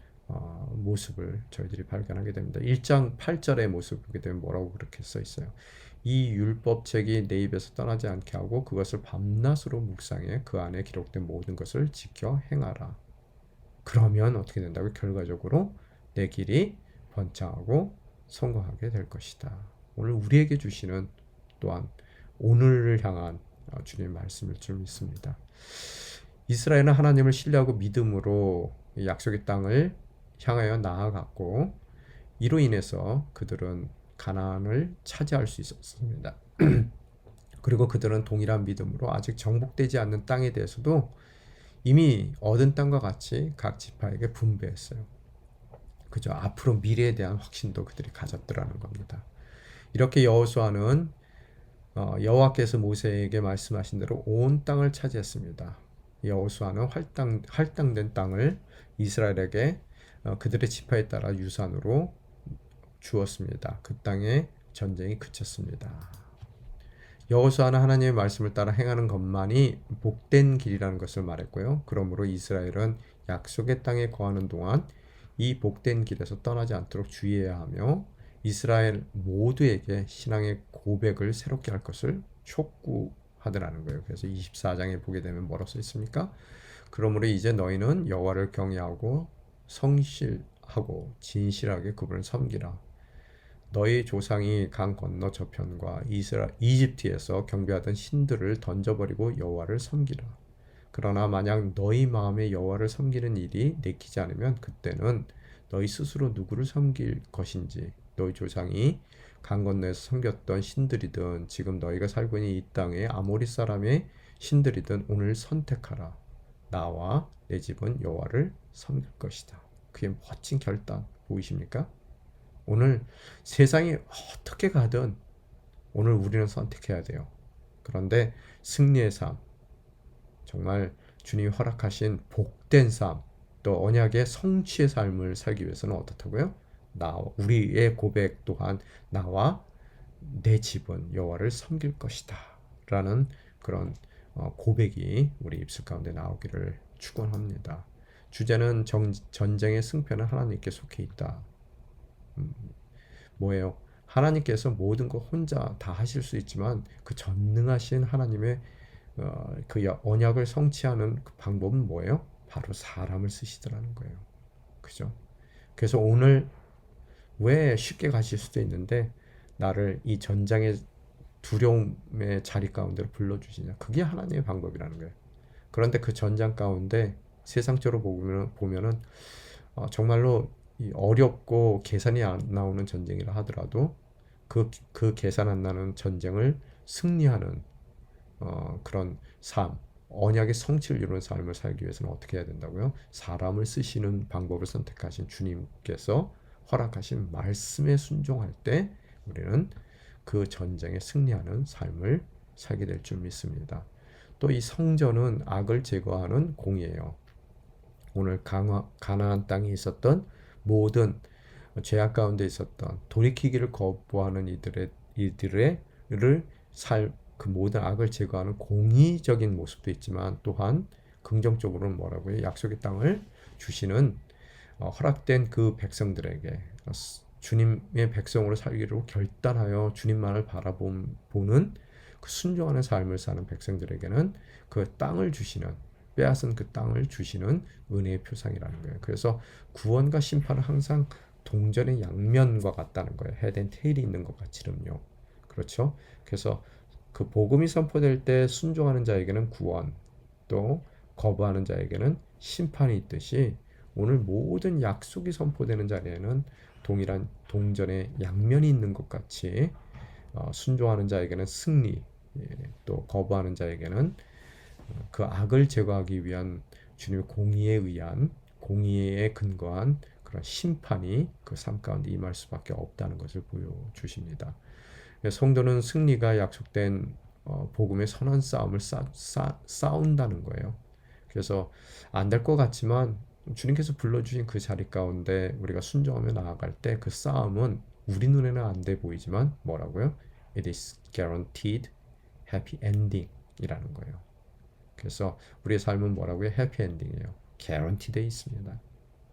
S1: 모습을 저희들이 발견하게 됩니다. 1장 8절의 모습을 보게 되면 뭐라고 그렇게 써 있어요. 이 율법책이 내 입에서 떠나지 않게 하고 그것을 밤낮으로 묵상해 그 안에 기록된 모든 것을 지켜 행하라. 그러면 어떻게 된다고? 결과적으로 내 길이 번창하고 성공하게 될 것이다. 오늘 우리에게 주시는 또한 오늘을 향한 주님의 말씀일 줄 믿습니다. 이스라엘은 하나님을 신뢰하고 믿음으로 약속의 땅을 향하여 나아갔고 이로 인해서 그들은 가나안을 차지할 수 있었습니다. 그리고 그들은 동일한 믿음으로 아직 정복되지 않는 땅에 대해서도 이미 얻은 땅과 같이 각 지파에게 분배했어요. 그죠? 앞으로 미래에 대한 확신도 그들이 가졌더라는 겁니다. 이렇게 여호수아는 여호와께서 모세에게 말씀하신 대로 온 땅을 차지했습니다. 여호수아는 할당된 땅을 이스라엘에게 그들의 지파에 따라 유산으로 주었습니다. 그 땅에 전쟁이 그쳤습니다. 여호수아는 하나님의 말씀을 따라 행하는 것만이 복된 길이라는 것을 말했고요. 그러므로 이스라엘은 약속의 땅에 거하는 동안 이 복된 길에서 떠나지 않도록 주의해야 하며 이스라엘 모두에게 신앙의 고백을 새롭게 할 것을 촉구하더라는 거예요. 그래서 24장에 보게 되면 뭐라고 써 있습니까? 그러므로 이제 너희는 여호와를 경외하고 성실하고 진실하게 그분을 섬기라. 너희 조상이 강 건너 저편과 이집트에서 경배하던 신들을 던져버리고 여호와를 섬기라. 그러나 만약 너희 마음에 여호와를 섬기는 일이 내키지 않으면 그때는 너희 스스로 누구를 섬길 것인지 너희 조상이 강 건너에서 섬겼던 신들이든 지금 너희가 살고 있는 이 땅의 아모리 사람의 신들이든 오늘 선택하라. 나와 내 집은 여호와를 섬길 것이다. 그게 멋진 결단 보이십니까? 오늘 세상이 어떻게 가든 오늘 우리는 선택해야 돼요. 그런데 승리의 삶, 정말 주님이 허락하신 복된 삶, 또 언약의 성취의 삶을 살기 위해서는 어떻다고요? 우리의 고백 또한 나와 내 집은 여호와를 섬길 것이다 라는 그런 고백이 우리 입술 가운데 나오기를 축원합니다. 주제는 전쟁의 승패는 하나님께 속해 있다. 뭐예요? 하나님께서 모든 것 혼자 다 하실 수 있지만 그 전능하신 하나님의 그 언약을 성취하는 그 방법은 뭐예요? 바로 사람을 쓰시더라는 거예요. 그죠? 그래서 오늘 왜 쉽게 가실 수도 있는데 나를 이 전장의 두려움의 자리 가운데로 불러주시냐? 그게 하나님의 방법이라는 거예요. 그런데 그 전장 가운데 세상적으로 보면은 정말로 어렵고 계산이 안 나오는 전쟁이라 하더라도 그 계산 안 나는 전쟁을 승리하는 그런 삶, 언약의 성취를 이루는 삶을 살기 위해서는 어떻게 해야 된다고요? 사람을 쓰시는 방법을 선택하신 주님께서 허락하신 말씀에 순종할 때 우리는 그 전쟁에 승리하는 삶을 살게 될 줄 믿습니다. 또 이 성전은 악을 제거하는 공이에요. 오늘 가나안 땅에 있었던 모든 죄악 가운데 있었던 돌이키기를 거부하는 이들의 그 모든 악을 제거하는 공의적인 모습도 있지만 또한 긍정적으로는 뭐라고요? 약속의 땅을 주시는 허락된 그 백성들에게 주님의 백성으로 살기로 결단하여 주님만을 바라보는 그 순종하는 삶을 사는 백성들에게는 그 땅을 주시는 빼앗은 그 땅을 주시는 은혜의 표상이라는 거예요. 그래서 구원과 심판은 항상 동전의 양면과 같다는 거예요. 헤드 앤 테일이 있는 것 같이름요. 그렇죠? 그래서 그 복음이 선포될 때 순종하는 자에게는 구원, 또 거부하는 자에게는 심판이 있듯이 오늘 모든 약속이 선포되는 자리에는 동일한 동전의 양면이 있는 것 같이 순종하는 자에게는 승리, 또 거부하는 자에게는 그 악을 제거하기 위한 주님의 공의에 근거한 그런 심판이 그 삶 가운데 임할 수밖에 없다는 것을 보여주십니다. 성도는 승리가 약속된 복음의 선한 싸움을 싸운다는 거예요. 그래서 안 될 것 같지만 주님께서 불러주신 그 자리 가운데 우리가 순종하며 나아갈 때 그 싸움은 우리 눈에는 안 돼 보이지만 뭐라고요? It is guaranteed happy ending 이라는 거예요. 그래서 우리의 삶은 뭐라고요? 해피 엔딩이에요. 개런티 돼 있습니다.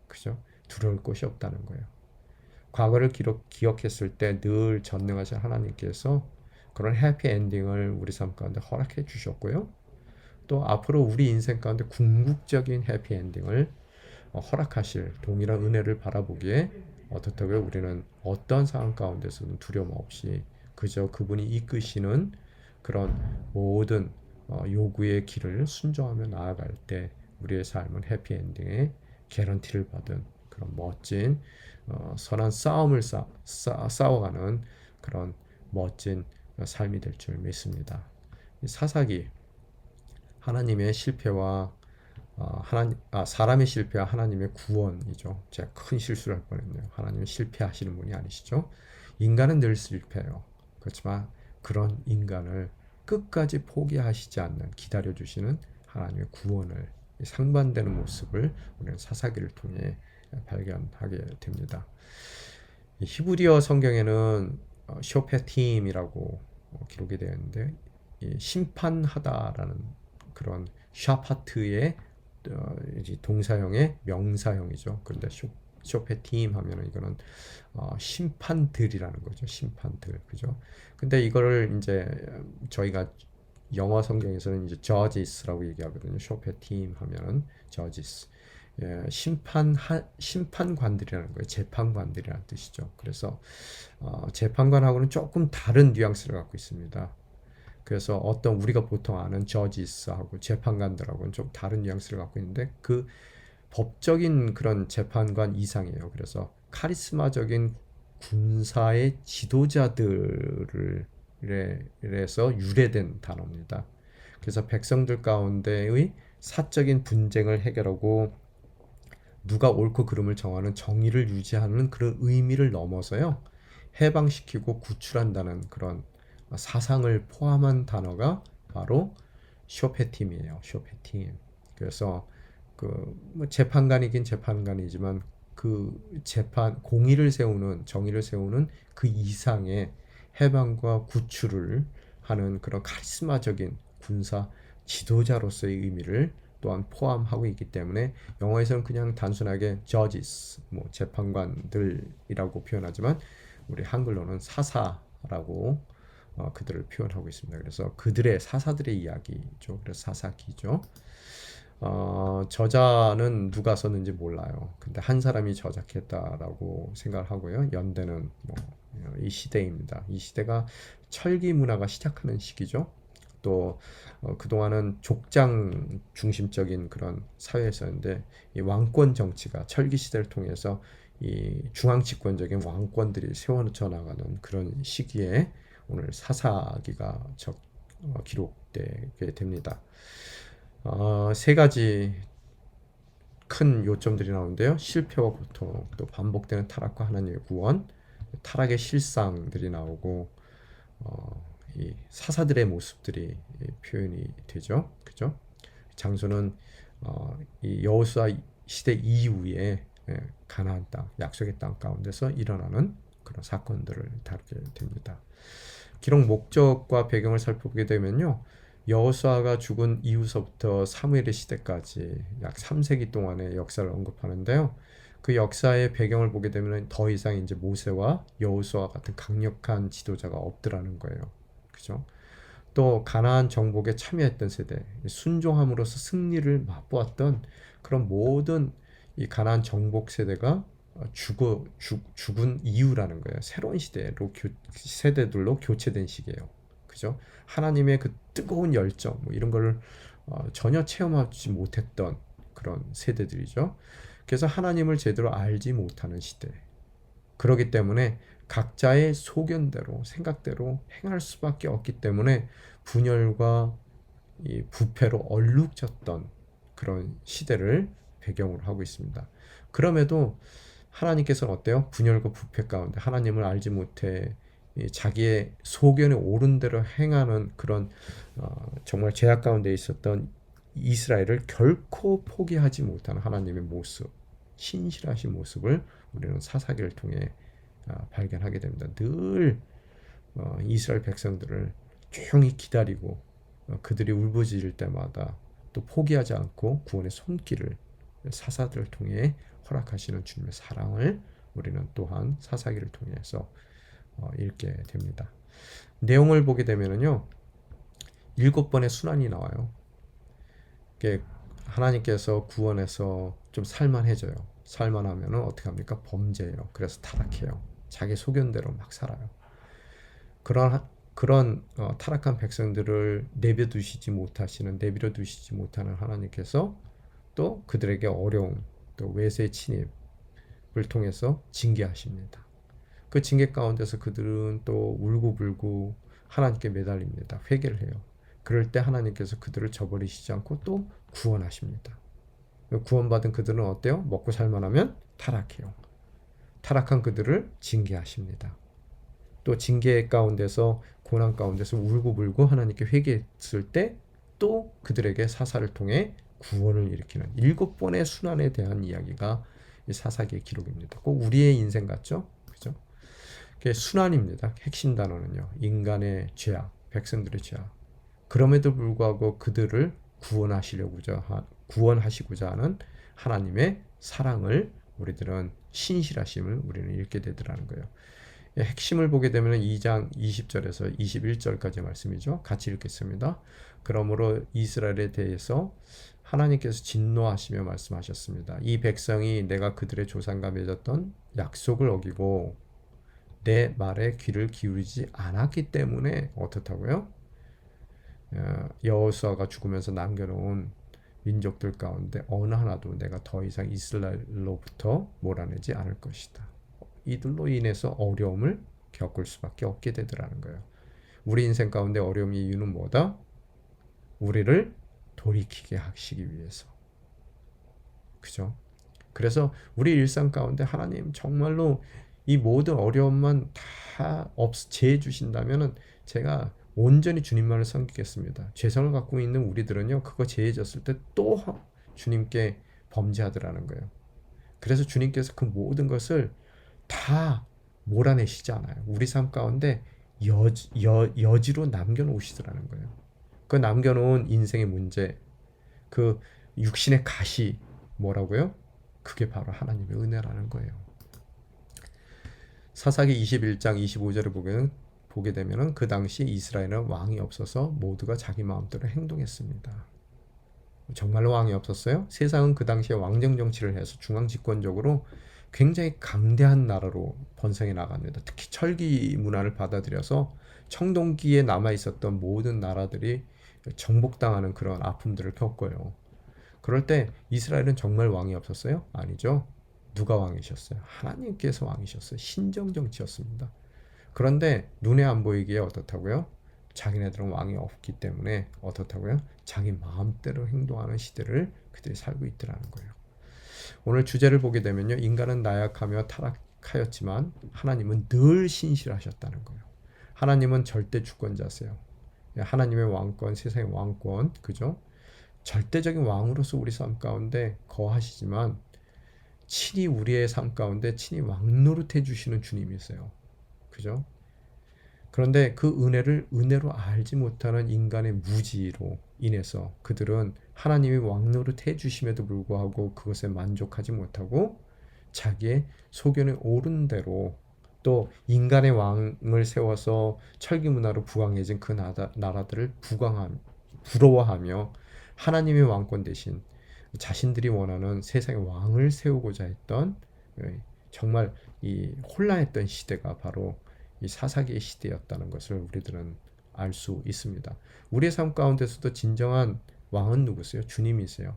S1: 그죠? 두려울 것이 없다는 거예요. 과거를 기억했을 때 늘 전능하신 하나님께서 그런 해피 엔딩을 우리 삶 가운데 허락해 주셨고요. 또 앞으로 우리 인생 가운데 궁극적인 해피 엔딩을 허락하실 동일한 은혜를 바라보기에 어떻다고요? 우리는 어떤 상황 가운데서는 두려움 없이 그저 그분이 이끄시는 그런 모든 요구의 길을 순종하며 나아갈 때 우리의 삶은 해피엔딩의 개런티를 받은 그런 멋진 선한 싸움을 싸워가는 그런 멋진 삶이 될 줄 믿습니다. 사사기 하나님의 실패와 사람의 실패와 하나님의 구원이죠. 제가 큰 실수를 할 뻔했네요. 하나님은 실패하시는 분이 아니시죠. 인간은 늘 실패해요. 그렇지만 그런 인간을 끝까지 포기하시지 않는 기다려주시는 하나님의 구원을 상반되는 모습을 우리는 사사기를 통해 발견하게 됩니다. 히브리어 성경에는 쇼페팀이라고 기록이 되어 있는데 심판하다라는 그런 샤파트의 동사형의 명사형이죠. 그런데 쇼페팀 하면은 이거는 심판들이라는 거죠. 심판들, 그죠? 근데 이거를 이제 저희가 영어 성경에서는 이제 judges라고 얘기하거든요. 쇼페팀 하면은 judges. 예, 심판관들이라는 거예요. 재판관들이라는 뜻이죠. 그래서 재판관하고는 조금 다른 뉘앙스를 갖고 있습니다. 그래서 어떤 우리가 보통 아는 judges하고 재판관들하고는 좀 다른 뉘앙스를 갖고 있는데 그 법적인 그런 재판관 이상이에요. 그래서 카리스마적인 군사의 지도자들을 에서 유래된 단어입니다. 그래서 백성들 가운데의 사적인 분쟁을 해결하고 누가 옳고 그름을 정하는 정의를 유지하는 그런 의미를 넘어서요. 해방시키고 구출한다는 그런 사상을 포함한 단어가 바로 쇼페팀이에요. 쇼페팀. 그래서 뭐 재판관이긴 재판관이지만 그 재판 공의를 세우는 정의를 세우는 그 이상의 해방과 구출을 하는 그런 카리스마적인 군사 지도자로서의 의미를 또한 포함하고 있기 때문에 영어에서는 그냥 단순하게 judges, 뭐 재판관들이라고 표현하지만 우리 한글로는 사사라고 그들을 표현하고 있습니다. 그래서 그들의 사사들의 이야기죠. 그래서 사사기죠. 저자는 누가 썼는지 몰라요. 근데 한 사람이 저작했다라고 생각을 하고요. 연대는 뭐 이 시대입니다. 이 시대가 철기 문화가 시작하는 시기죠. 또 그동안은 족장 중심적인 그런 사회였었는데 이 왕권 정치가 철기 시대를 통해서 이 중앙 집권적인 왕권들이 세워져 나가는 그런 시기에 오늘 사사기가 기록되게 됩니다. 세 가지 큰 요점들이 나오는데요. 실패와 고통, 또 반복되는 타락과 하나님의 구원, 타락의 실상들이 나오고 이 사사들의 모습들이 표현이 되죠. 그죠? 장소는 이 여호수아 시대 이후에 가나안 땅, 약속의 땅 가운데서 일어나는 그런 사건들을 다루게 됩니다. 기록 목적과 배경을 살펴보게 되면요. 여호수아가 죽은 이후서부터 사무엘의 시대까지 약 3세기 동안의 역사를 언급하는데요. 그 역사의 배경을 보게 되면 더 이상 이제 모세와 여호수아 같은 강력한 지도자가 없더라는 거예요. 그죠? 또 가나안 정복에 참여했던 세대, 순종함으로써 승리를 맛보았던 그런 모든 이 가나안 정복 세대가 죽은 이유라는 거예요. 새로운 세대들로 교체된 시기예요. 그죠? 하나님의 그 뜨거운 열정, 뭐 이런 걸 전혀 체험하지 못했던 그런 세대들이죠. 그래서 하나님을 제대로 알지 못하는 시대. 그렇기 때문에 각자의 소견대로 생각대로 행할 수밖에 없기 때문에 분열과 이 부패로 얼룩졌던 그런 시대를 배경으로 하고 있습니다. 그럼에도 하나님께서는 어때요? 분열과 부패 가운데 하나님을 알지 못해 자기의 소견에 옳은 대로 행하는 그런 정말 죄악 가운데 있었던 이스라엘을 결코 포기하지 못하는 하나님의 모습, 신실하신 모습을 우리는 사사기를 통해 발견하게 됩니다. 늘 이스라엘 백성들을 조용히 기다리고 그들이 울부짖을 때마다 또 포기하지 않고 구원의 손길을 사사들을 통해 허락하시는 주님의 사랑을 우리는 또한 사사기를 통해서 읽게 됩니다. 내용을 보게 되면요, 7번의 순환이 나와요. 하나님께서 구원해서 좀 살만해져요. 살만하면 어떻게 합니까? 범죄예요. 그래서 타락해요. 자기 소견대로 막 살아요. 그런 타락한 백성들을 내버려 두시지 못하는 하나님께서 또 그들에게 어려움, 또 외세 침입을 통해서 징계하십니다. 그 징계 가운데서 그들은 또 울고불고 하나님께 매달립니다. 회개를 해요. 그럴 때 하나님께서 그들을 저버리시지 않고 또 구원하십니다. 구원받은 그들은 어때요? 먹고 살만하면 타락해요. 타락한 그들을 징계하십니다. 또 징계 가운데서 고난 가운데서 울고불고 하나님께 회개했을 때 또 그들에게 사사를 통해 구원을 일으키는 7번의 순환에 대한 이야기가 이 사사기의 기록입니다. 꼭 우리의 인생 같죠? 그죠? 그게 순환입니다. 핵심 단어는요. 인간의 죄악, 백성들의 죄악. 그럼에도 불구하고 그들을 구원하시고자 하는 하나님의 사랑을 우리들은 신실하심을 우리는 읽게 되더라는 거예요. 핵심을 보게 되면 2장 20절에서 21절까지 말씀이죠. 같이 읽겠습니다. 그러므로 이스라엘에 대해서 하나님께서 진노하시며 말씀하셨습니다. 이 백성이 내가 그들의 조상과 맺었던 약속을 어기고 내 말에 귀를 기울이지 않았기 때문에 어떻다고요? 여호수아가 죽으면서 남겨놓은 민족들 가운데 어느 하나도 내가 더 이상 이스라엘로부터 몰아내지 않을 것이다. 이들로 인해서 어려움을 겪을 수밖에 없게 되더라는 거예요. 우리 인생 가운데 어려움의 이유는 뭐다? 우리를 돌이키게 하시기 위해서. 그죠? 그래서 우리 일상 가운데 하나님 정말로 이 모든 어려움만 다 제해 주신다면은 제가 온전히 주님만을 섬기겠습니다. 죄성을 갖고 있는 우리들은요, 그거 제해졌을 때 또 주님께 범죄하더라는 거예요. 그래서 주님께서 그 모든 것을 다 몰아내시지 않아요. 우리 삶 가운데 여지로 남겨놓으시더라는 거예요. 그 남겨놓은 인생의 문제, 그 육신의 가시 뭐라고요? 그게 바로 하나님의 은혜라는 거예요. 사사기 21장 25절을 보게 되면은 그 당시 이스라엘은 왕이 없어서 모두가 자기 마음대로 행동했습니다. 정말로 왕이 없었어요? 세상은 그 당시에 왕정 정치를 해서 중앙 집권적으로 굉장히 강대한 나라로 번성해 나갑니다. 특히 철기 문화를 받아들여서 청동기에 남아 있었던 모든 나라들이 정복당하는 그런 아픔들을 겪어요. 그럴 때 이스라엘은 정말 왕이 없었어요? 아니죠. 누가 왕이셨어요? 하나님께서 왕이셨어요. 신정 정치였습니다. 그런데 눈에 안 보이기에 어떻다고요? 자기네들은 왕이 없기 때문에 어떻다고요? 자기 마음대로 행동하는 시대를 그들이 살고 있더라는 거예요. 오늘 주제를 보게 되면요. 인간은 나약하며 타락하였지만 하나님은 늘 신실하셨다는 거예요. 하나님은 절대 주권자세요. 하나님의 왕권, 세상의 왕권, 그죠? 절대적인 왕으로서 우리 삶 가운데 거하시지만 친히 우리의 삶 가운데 친히 왕노릇해 주시는 주님이세요. 그죠? 그런데 그 은혜를 은혜로 알지 못하는 인간의 무지로 인해서 그들은 하나님이 왕노릇 해주심에도 불구하고 그것에 만족하지 못하고 자기의 소견에 옳은 대로 또 인간의 왕을 세워서 철기 문화로 부강해진 그 나라들을 부러워하며 하나님의 왕권 대신 자신들이 원하는 세상의 왕을 세우고자 했던 정말 이 혼란했던 시대가 바로 이 사사기의 시대였다는 것을 우리들은 알 수 있습니다. 우리의 삶 가운데서도 진정한 왕은 누구세요? 주님이세요.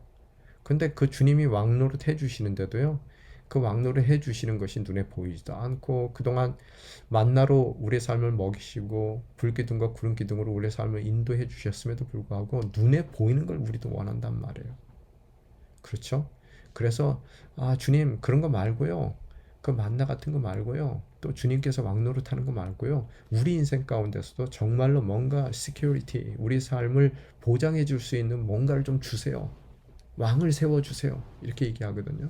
S1: 근데 그 주님이 왕노릇 해주시는데도요, 그 왕노릇 해주시는 것이 눈에 보이지도 않고 그동안 만나로 우리의 삶을 먹이시고 불기둥과 구름기둥으로 우리의 삶을 인도해 주셨음에도 불구하고 눈에 보이는 걸 우리도 원한단 말이에요. 그렇죠? 그래서 주님 그런 거 말고요. 그 만나 같은 거 말고요. 또 주님께서 왕노릇 하는 거 말고요. 우리 인생 가운데서도 정말로 뭔가 시큐리티, 우리 삶을 보장해 줄 수 있는 뭔가를 좀 주세요. 왕을 세워 주세요. 이렇게 얘기하거든요.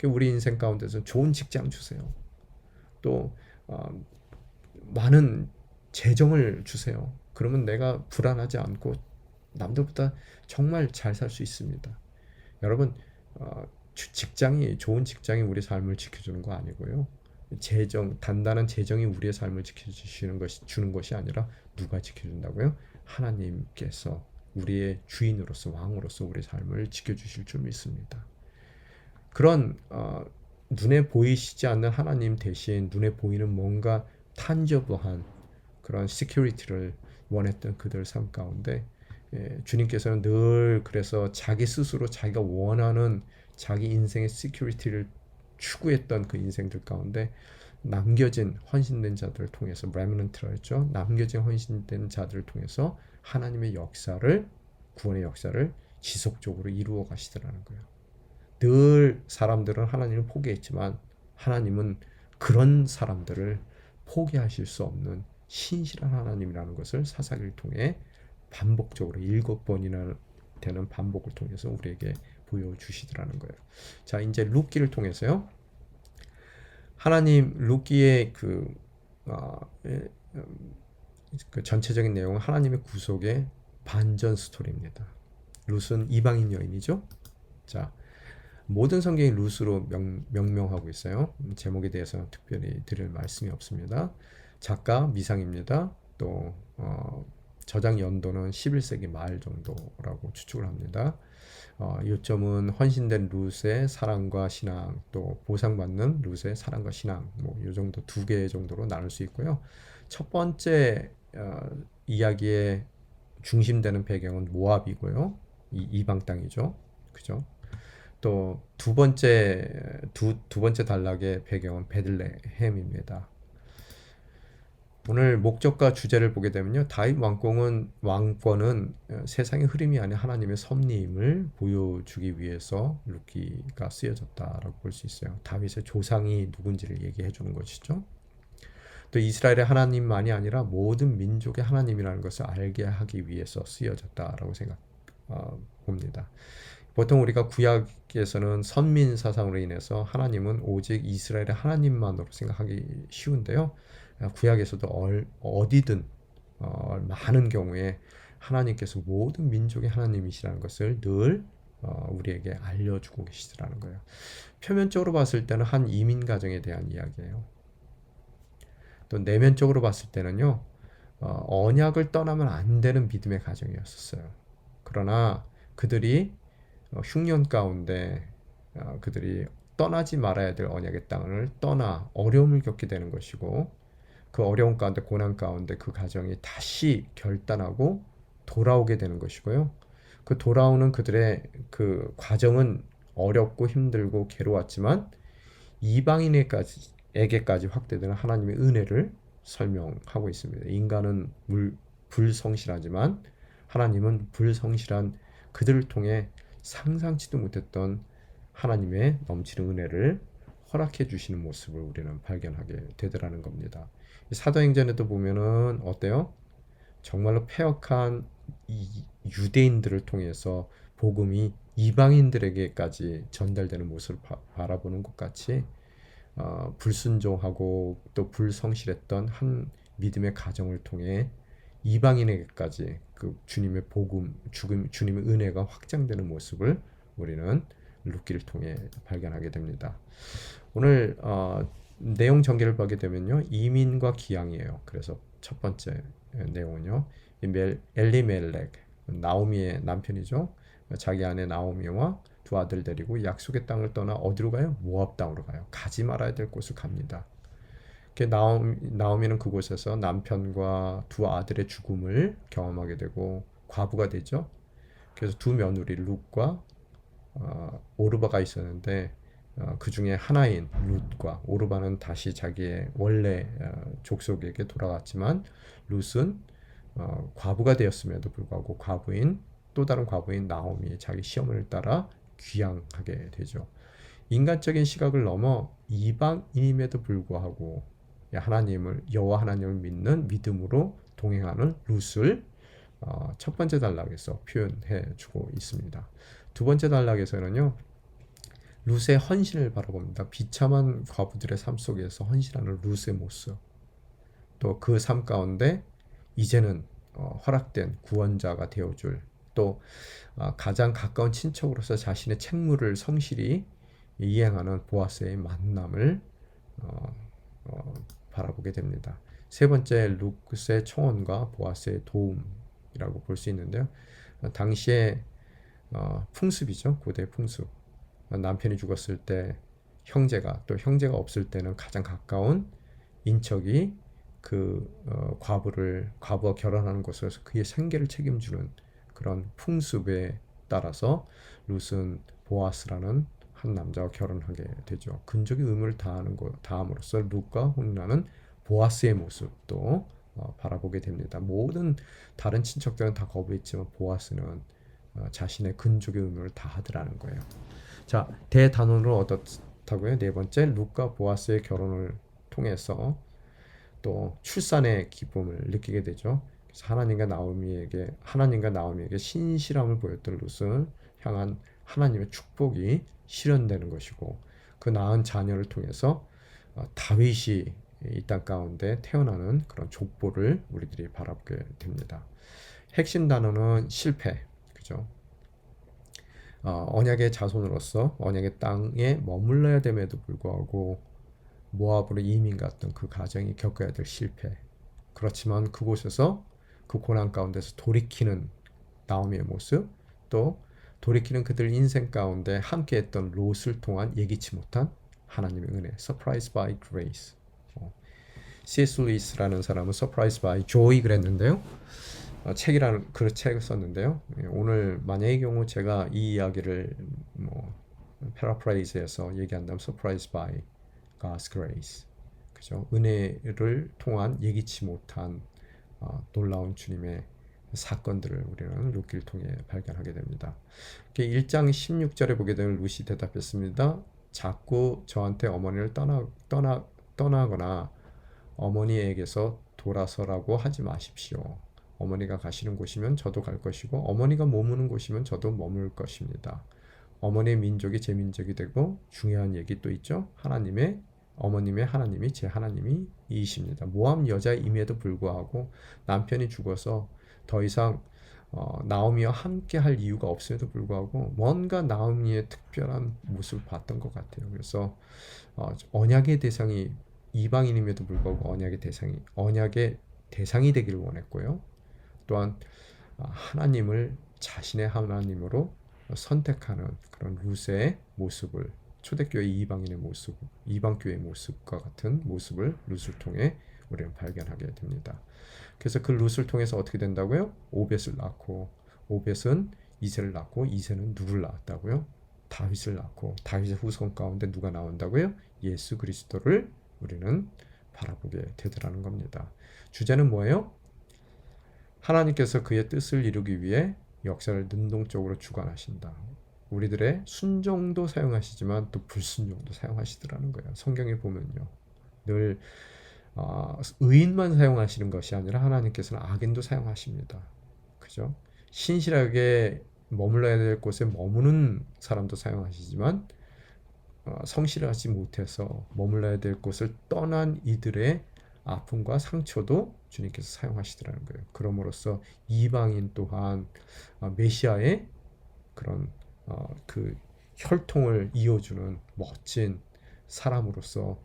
S1: 우리 인생 가운데서 좋은 직장 주세요. 또 많은 재정을 주세요. 그러면 내가 불안하지 않고 남들보다 정말 잘 살 수 있습니다. 여러분 좋은 직장이 우리 삶을 지켜주는 거 아니고요. 단단한 재정이 우리의 삶을 지켜주는 주는 것이 아니라 누가 지켜준다고요? 하나님께서 우리의 주인으로서 왕으로서 우리 삶을 지켜주실 줄 믿습니다. 그런 눈에 보이시지 않는 하나님 대신 눈에 보이는 뭔가 탄저블한 그런 시큐리티를 원했던 그들 삶 가운데 주님께서는 늘 그래서 자기 스스로 자기가 원하는 자기 인생의 시큐리티를 추구했던 그 인생들 가운데 남겨진 헌신된 자들을 통해서 레미넌트라 했죠. 남겨진 헌신된 자들을 통해서 하나님의 역사를 구원의 역사를 지속적으로 이루어 가시더라는 거예요. 늘 사람들은 하나님을 포기했지만 하나님은 그런 사람들을 포기하실 수 없는 신실한 하나님이라는 것을 사사기를 통해 반복적으로 7번이나 되는 반복을 통해서 우리에게 보여주시더라는 거예요. 자, 이제 룻기를 통해서요. 하나님 룻기의 어, 예, 그 전체적인 내용은 하나님의 구속의 반전 스토리입니다. 룻은 이방인 여인이죠. 자, 모든 성경이 룻으로 명명하고 있어요. 제목에 대해서는 특별히 드릴 말씀이 없습니다. 작가 미상입니다. 또 저장 연도는 11세기 말 정도라고 추측을 합니다. 요점은 헌신된 룻의 사랑과 신앙, 또 보상받는 룻의 사랑과 신앙, 뭐 요 정도 2개 정도로 나눌 수 있고요. 첫 번째 이야기의 중심되는 배경은 모압이고요. 이방 땅이죠. 그죠? 또 두 번째 단락의 배경은 베들레헴입니다. 오늘 목적과 주제를 보게 되면요. 다윗 왕권은 세상의 흐름이 아닌 하나님의 섭리임을 보여주기 위해서 룻기가 쓰여졌다라고 볼 수 있어요. 다윗의 조상이 누군지를 얘기해 주는 것이죠. 또 이스라엘의 하나님만이 아니라 모든 민족의 하나님이라는 것을 알게 하기 위해서 쓰여졌다라고 봅니다. 보통 우리가 구약에서는 선민 사상으로 인해서 하나님은 오직 이스라엘의 하나님만으로 생각하기 쉬운데요. 구약에서도 어디든 많은 경우에 하나님께서 모든 민족의 하나님이시라는 것을 늘 우리에게 알려주고 계시더라는 거예요. 표면적으로 봤을 때는 한 이민 가정에 대한 이야기예요. 또 내면적으로 봤을 때는요, 언약을 떠나면 안 되는 믿음의 가정이었어요. 그러나 그들이 흉년 가운데 그들이 떠나지 말아야 될 언약의 땅을 떠나 어려움을 겪게 되는 것이고, 그 어려움 가운데 고난 가운데 그 가정이 다시 결단하고 돌아오게 되는 것이고요. 그 돌아오는 그들의 그 과정은 어렵고 힘들고 괴로웠지만 이방인에게까지 확대되는 하나님의 은혜를 설명하고 있습니다. 인간은 불성실하지만 하나님은 불성실한 그들을 통해 상상치도 못했던 하나님의 넘치는 은혜를 허락해 주시는 모습을 우리는 발견하게 되더라는 겁니다. 사도행전에도 보면은 어때요? 정말로 패역한 유대인들을 통해서 복음이 이방인들에게까지 전달되는 모습을 바라보는 것 같이 불순종하고 또 불성실했던 한 믿음의 가정을 통해 이방인에게까지 그 주님의 복음, 주님의 은혜가 확장되는 모습을 우리는 룻기를 통해 발견하게 됩니다. 오늘 내용 전개를 보게 되면요, 이민과 기양이에요. 그래서 첫 번째 내용은요, 엘리멜렉, 나오미의 남편이죠. 자기 아내 나오미와 두 아들 데리고 약속의 땅을 떠나 어디로 가요? 모압 땅으로 가요. 가지 말아야 될 곳을 갑니다. 나오미는 그곳에서 남편과 두 아들의 죽음을 경험하게 되고 과부가 되죠. 그래서 두 며느리 룻과 오르바가 있었는데 그 중에 하나인 룻과 오르바는 다시 자기의 원래 족속에게 돌아갔지만 룻은 과부가 되었음에도 불구하고 또 다른 과부인 나오미 자기 시어머니를 따라 귀양하게 되죠. 인간적인 시각을 넘어 이방인임에도 불구하고 여호와 하나님을 믿는 믿음으로 동행하는 룻을 첫 번째 단락에서 표현해 주고 있습니다. 두 번째 단락에서는요, 룻의 헌신을 바라봅니다. 비참한 과부들의 삶 속에서 헌신하는 룻의 모습, 또 그 삶 가운데 이제는 허락된 구원자가 되어줄, 또 가장 가까운 친척으로서 자신의 책무를 성실히 이행하는 보아스의 만남을 바라보게 됩니다. 세 번째, 룻의 청혼과 보아스의 도움이라고 볼 수 있는데요. 당시에 풍습이죠. 고대 풍습. 남편이 죽었을 때 또 형제가 없을 때는 가장 가까운 인척이 과부와 결혼하는 것에서 그의 생계를 책임지는 그런 풍습에 따라서 룻은 보아스라는 한 남자와 결혼하게 되죠. 근족의 의무를 다함으로써 룻과 혼인하는 보아스의 모습도 바라보게 됩니다. 모든 다른 친척들은 다 거부했지만 보아스는 자신의 근족의 의무를 다하더라는 거예요. 자, 대단원을 얻었다고요. 네 번째, 룻과 보아스의 결혼을 통해서 또 출산의 기쁨을 느끼게 되죠. 하나님과 나오미에게 신실함을 보였던 룻을 향한 하나님의 축복이 실현되는 것이고, 그 낳은 자녀를 통해서 다윗이 이 땅 가운데 태어나는 그런 족보를 우리들이 바라보게 됩니다. 핵심 단어는 실패, 그죠? 언약의 자손으로서 언약의 땅에 머물러야 됨에도 불구하고 모압으로 이민 갔던 그 가정이 겪어야 될 실패. 그렇지만 그곳에서 그 고난 가운데서 돌이키는 나오미의 모습, 또 돌이키는 그들 인생 가운데 함께했던 롯을 통한 예기치 못한 하나님의 은혜, Surprised by Grace. C.S. 루이스라는 사람은 Surprised by Joy 그랬는데요. 책이라는 그 책을 썼는데요. 오늘 만약의 경우 제가 이 이야기를 패러프레이즈해서 얘기한다면 Surprised by God's Grace, 그죠? 은혜를 통한 예기치 못한 놀라운 주님의 사건들을 우리는 룻기를 통해 발견하게 됩니다. 1장 16절에 보게 되면 룻이 대답했습니다. 자꾸 저한테 어머니를 떠나거나 어머니에게서 돌아서라고 하지 마십시오. 어머니가 가시는 곳이면 저도 갈 것이고 어머니가 머무는 곳이면 저도 머물 것입니다. 어머니의 민족이 제 민족이 되고, 중요한 얘기 또 있죠. 어머님의 하나님이 제 하나님이십니다. 모함 여자임에도 불구하고 남편이 죽어서 더 이상 나오미와 함께 할 이유가 없음에도 불구하고 뭔가 나오미의 특별한 모습을 봤던 것 같아요. 그래서 언약의 대상이 이방인임에도 불구하고 언약의 대상이 되기를 원했고요. 또한 하나님을 자신의 하나님으로 선택하는 그런 룻의 모습을, 초대교회 이방인의 모습, 이방교회의 모습과 같은 모습을 룻을 통해 우리는 발견하게 됩니다. 그래서 그 룻을 통해서 어떻게 된다고요? 오벳을 낳고, 오벳은 이새를 낳고, 이새는 누구를 낳았다고요? 다윗을 낳고, 다윗의 후손 가운데 누가 나온다고요? 예수 그리스도를 우리는 바라보게 되더라는 겁니다. 주제는 뭐예요? 하나님께서 그의 뜻을 이루기 위해 역사를 능동적으로 주관하신다. 우리들의 순종도 사용하시지만 또 불순종도 사용하시더라는 거예요. 성경에 보면요, 늘 의인만 사용하시는 것이 아니라 하나님께서는 악인도 사용하십니다. 그죠? 신실하게 머물러야 될 곳에 머무는 사람도 사용하시지만 성실하지 못해서 머물러야 될 곳을 떠난 이들의 아픔과 상처도 주님께서 사용하시더라는 거예요. 그럼으로써 이방인 또한 메시아의 그런 그 혈통을 이어주는 멋진 사람으로서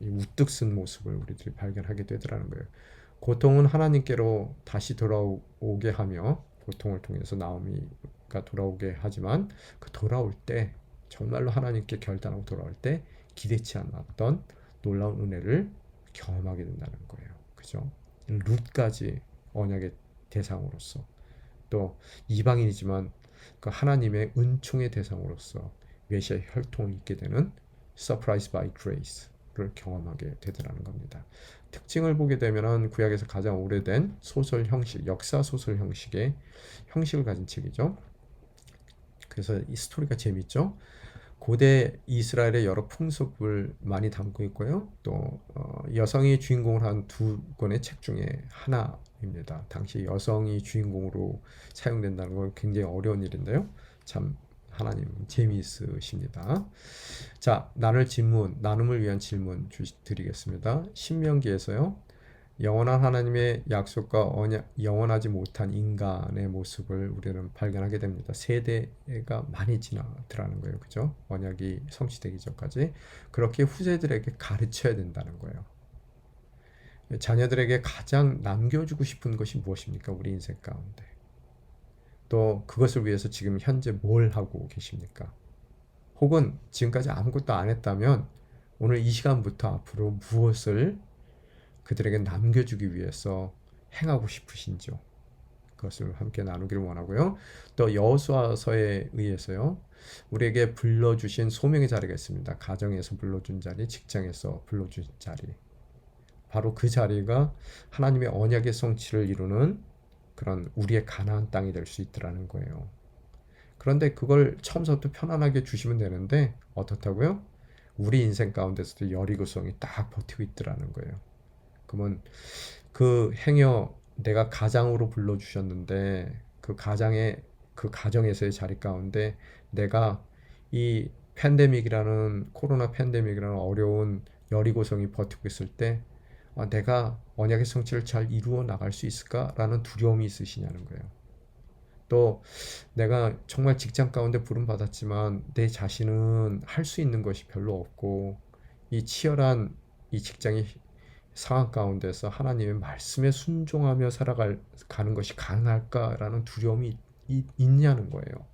S1: 우뚝 쓴 모습을 우리들이 발견하게 되더라는 거예요. 고통은 하나님께로 다시 돌아오게 하며, 고통을 통해서 나오미가 돌아오게 하지만, 그 돌아올 때 정말로 하나님께 결단하고 돌아올 때 기대치 않았던 놀라운 은혜를 경험하게 된다는 거예요. 그죠? 룻까지 언약의 대상으로서, 또 이방인이지만 그 하나님의 은총의 대상으로서 메시아의 혈통을 입게 되는 Surprised by Grace를 경험하게 되더라는 겁니다. 특징을 보게 되면은 구약에서 가장 오래된 소설 형식, 역사 소설 형식의 형식을 가진 책이죠. 그래서 이 스토리가 재밌죠. 고대 이스라엘의 여러 풍습을 많이 담고 있고요. 또 여성이 주인공을 한 두 권의 책 중에 하나입니다. 당시 여성이 주인공으로 사용된다는 건 굉장히 어려운 일인데요. 참 하나님 재미있으십니다. 자, 나눔을 위한 질문 드리겠습니다. 신명기에서요, 영원한 하나님의 약속과 영원하지 못한 인간의 모습을 우리는 발견하게 됩니다. 세대가 많이 지나더라는 거예요. 그죠? 언약이 성취되기 전까지. 그렇게 후세들에게 가르쳐야 된다는 거예요. 자녀들에게 가장 남겨주고 싶은 것이 무엇입니까? 우리 인생 가운데. 또 그것을 위해서 지금 현재 뭘 하고 계십니까? 혹은 지금까지 아무것도 안 했다면 오늘 이 시간부터 앞으로 무엇을 그들에게 남겨주기 위해서 행하고 싶으신지요? 그것을 함께 나누기를 원하고요. 또 여호수아서에 의해서요, 우리에게 불러주신 소명의 자리가 있습니다. 가정에서 불러준 자리, 직장에서 불러준 자리. 바로 그 자리가 하나님의 언약의 성취를 이루는 그런 우리의 가나안 땅이 될 수 있더라는 거예요. 그런데 그걸 처음부터 편안하게 주시면 되는데 어떻다고요? 우리 인생 가운데서도 여리고성이 딱 버티고 있더라는 거예요. 그러면 그 행여 내가 가장으로 불러주셨는데 그 가정에서의 자리 가운데 내가 이 팬데믹이라는 코로나 팬데믹이라는 어려운 여리고성이 버티고 있을 때 내가 언약의 성취를 잘 이루어 나갈 수 있을까라는 두려움이 있으시냐는 거예요. 또 내가 정말 직장 가운데 부름 받았지만 내 자신은 할 수 있는 것이 별로 없고 이 치열한 이 직장의 상황 가운데서 하나님의 말씀에 순종하며 살아가는 것이 가능할까라는 두려움이 있냐는 거예요.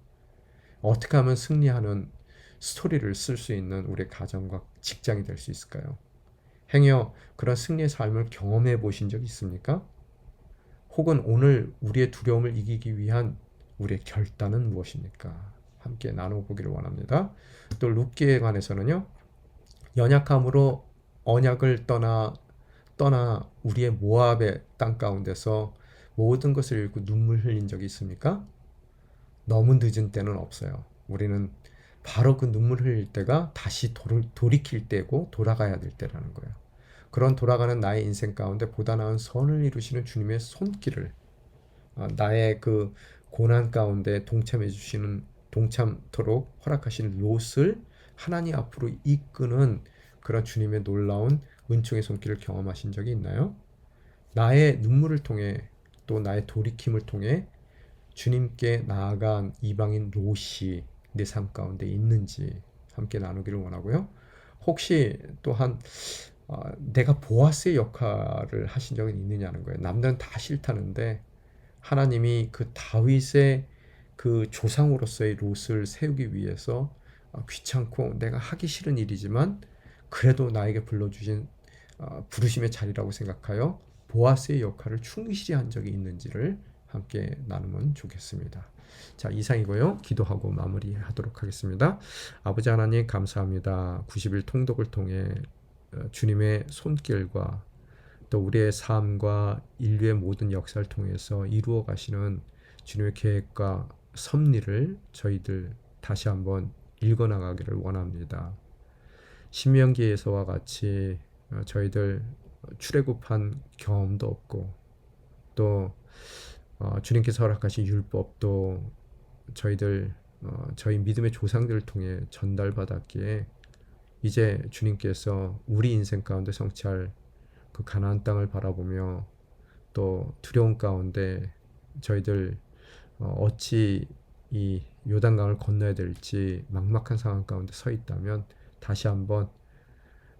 S1: 어떻게 하면 승리하는 스토리를 쓸 수 있는 우리의 가정과 직장이 될 수 있을까요? 행여 그런 승리의 삶을 경험해 보신 적 있습니까? 혹은 오늘 우리의 두려움을 이기기 위한 우리의 결단은 무엇입니까? 함께 나눠보기를 원합니다. 또 룻기에 관해서는요. 연약함으로 언약을 떠나 우리의 모압의 땅 가운데서 모든 것을 잃고 눈물 흘린 적이 있습니까? 너무 늦은 때는 없어요. 우리는 바로 그 눈물 흘릴 때가 다시 돌이킬 때고 돌아가야 될 때라는 거예요. 그런 돌아가는 나의 인생 가운데 보다 나은 선을 이루시는 주님의 손길을 나의 그 고난 가운데 동참토록 허락하신 롯을 하나님 앞으로 이끄는 그런 주님의 놀라운 은총의 손길을 경험하신 적이 있나요? 나의 눈물을 통해 또 나의 돌이킴을 통해 주님께 나아간 이방인 롯이 내 삶 가운데 있는지 함께 나누기를 원하고요. 혹시 또한 내가 보아스의 역할을 하신 적은 있느냐는 거예요. 남들은 다 싫다는데 하나님이 그 다윗의 그 조상으로서의 롯을 세우기 위해서 귀찮고 내가 하기 싫은 일이지만 그래도 나에게 불러주신 부르심의 자리라고 생각하여 보아스의 역할을 충실히 한 적이 있는지를 함께 나누면 좋겠습니다. 자, 이상이고요. 기도하고 마무리하도록 하겠습니다. 아버지 하나님 감사합니다. 90일 통독을 통해 주님의 손길과 또 우리의 삶과 인류의 모든 역사를 통해서 이루어 가시는 주님의 계획과 섭리를 저희들 다시 한번 읽어나가기를 원합니다. 신명기에서와 같이 저희들 출애굽한 경험도 없고 또 주님께서 허락하신 율법도 저희 믿음의 조상들을 통해 전달받았기에 이제 주님께서 우리 인생 가운데 성취할 그 가나안 땅을 바라보며 또 두려움 가운데 저희들 어찌 이 요단강을 건너야 될지 막막한 상황 가운데 서 있다면 다시 한번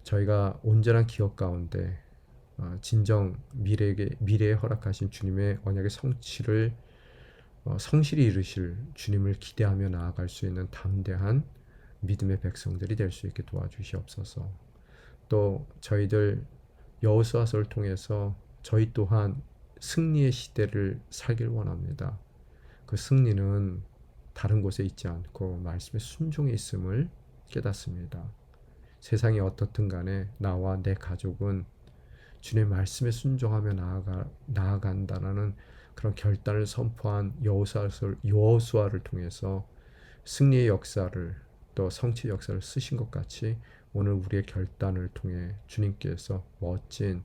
S1: 저희가 온전한 기억 가운데 진정 미래에 허락하신 주님의 언약의 성취를 성실히 이루실 주님을 기대하며 나아갈 수 있는 담대한 믿음의 백성들이 될 수 있게 도와주시옵소서. 또 저희들 여호수아서를 통해서 저희 또한 승리의 시대를 살길 원합니다. 그 승리는 다른 곳에 있지 않고 말씀의 순종에 있음을 깨닫습니다. 세상이 어떻든 간에 나와 내 가족은 주님의 말씀에 순종하며 나아간다라는 그런 결단을 선포한 여호수아를 통해서 승리의 역사를 또 성취의 역사를 쓰신 것 같이 오늘 우리의 결단을 통해 주님께서 멋진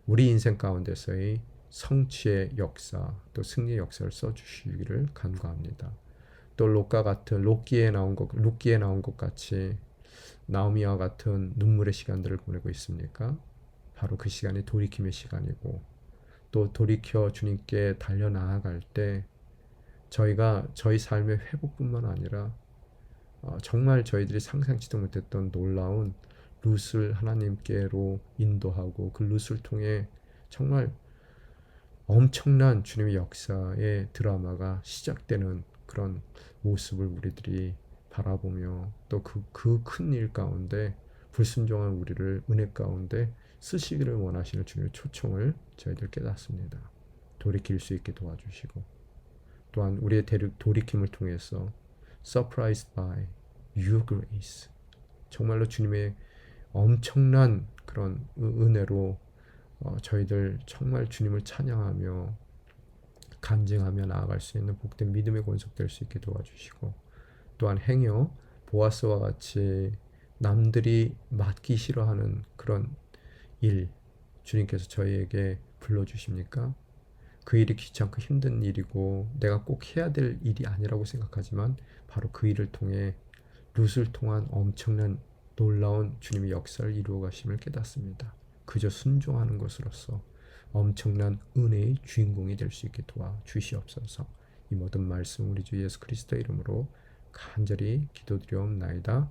S1: 우리 인생 가운데서의 성취의 역사 또 승리의 역사를 써주시기를 간구합니다. 또 롯기에 나온 것 같이 나오미와 같은 눈물의 시간들을 보내고 있습니까? 바로 그 시간이 돌이킴의 시간이고 또 돌이켜 주님께 달려나아갈 때 저희가 저희 삶의 회복뿐만 아니라 정말 저희들이 상상치도 못했던 놀라운 룻을 하나님께로 인도하고 그 룻을 통해 정말 엄청난 주님의 역사의 드라마가 시작되는 그런 모습을 우리들이 바라보며 또 그 큰 일 가운데 불순종한 우리를 은혜 가운데 쓰시기를 원하시는 주님의 초청을 저희들 깨닫습니다. 돌이킬 수 있게 도와주시고 또한 우리의 돌이킴을 통해서 surprised by your grace 정말로 주님의 엄청난 그런 은혜로 저희들 정말 주님을 찬양하며 간증하며 나아갈 수 있는 복된 믿음의 권속될 수 있게 도와주시고 또한 행여 보아스와 같이 남들이 맡기 싫어하는 그런 일 주님께서 저희에게 불러주십니까? 그 일이 귀찮고 힘든 일이고 내가 꼭 해야 될 일이 아니라고 생각하지만 바로 그 일을 통해 룻을 통한 엄청난 놀라운 주님의 역사를 이루어 가심을 깨닫습니다. 그저 순종하는 것으로서 엄청난 은혜의 주인공이 될 수 있게 도와주시옵소서. 이 모든 말씀 우리 주 예수 그리스도의 이름으로 간절히 기도드리옵나이다.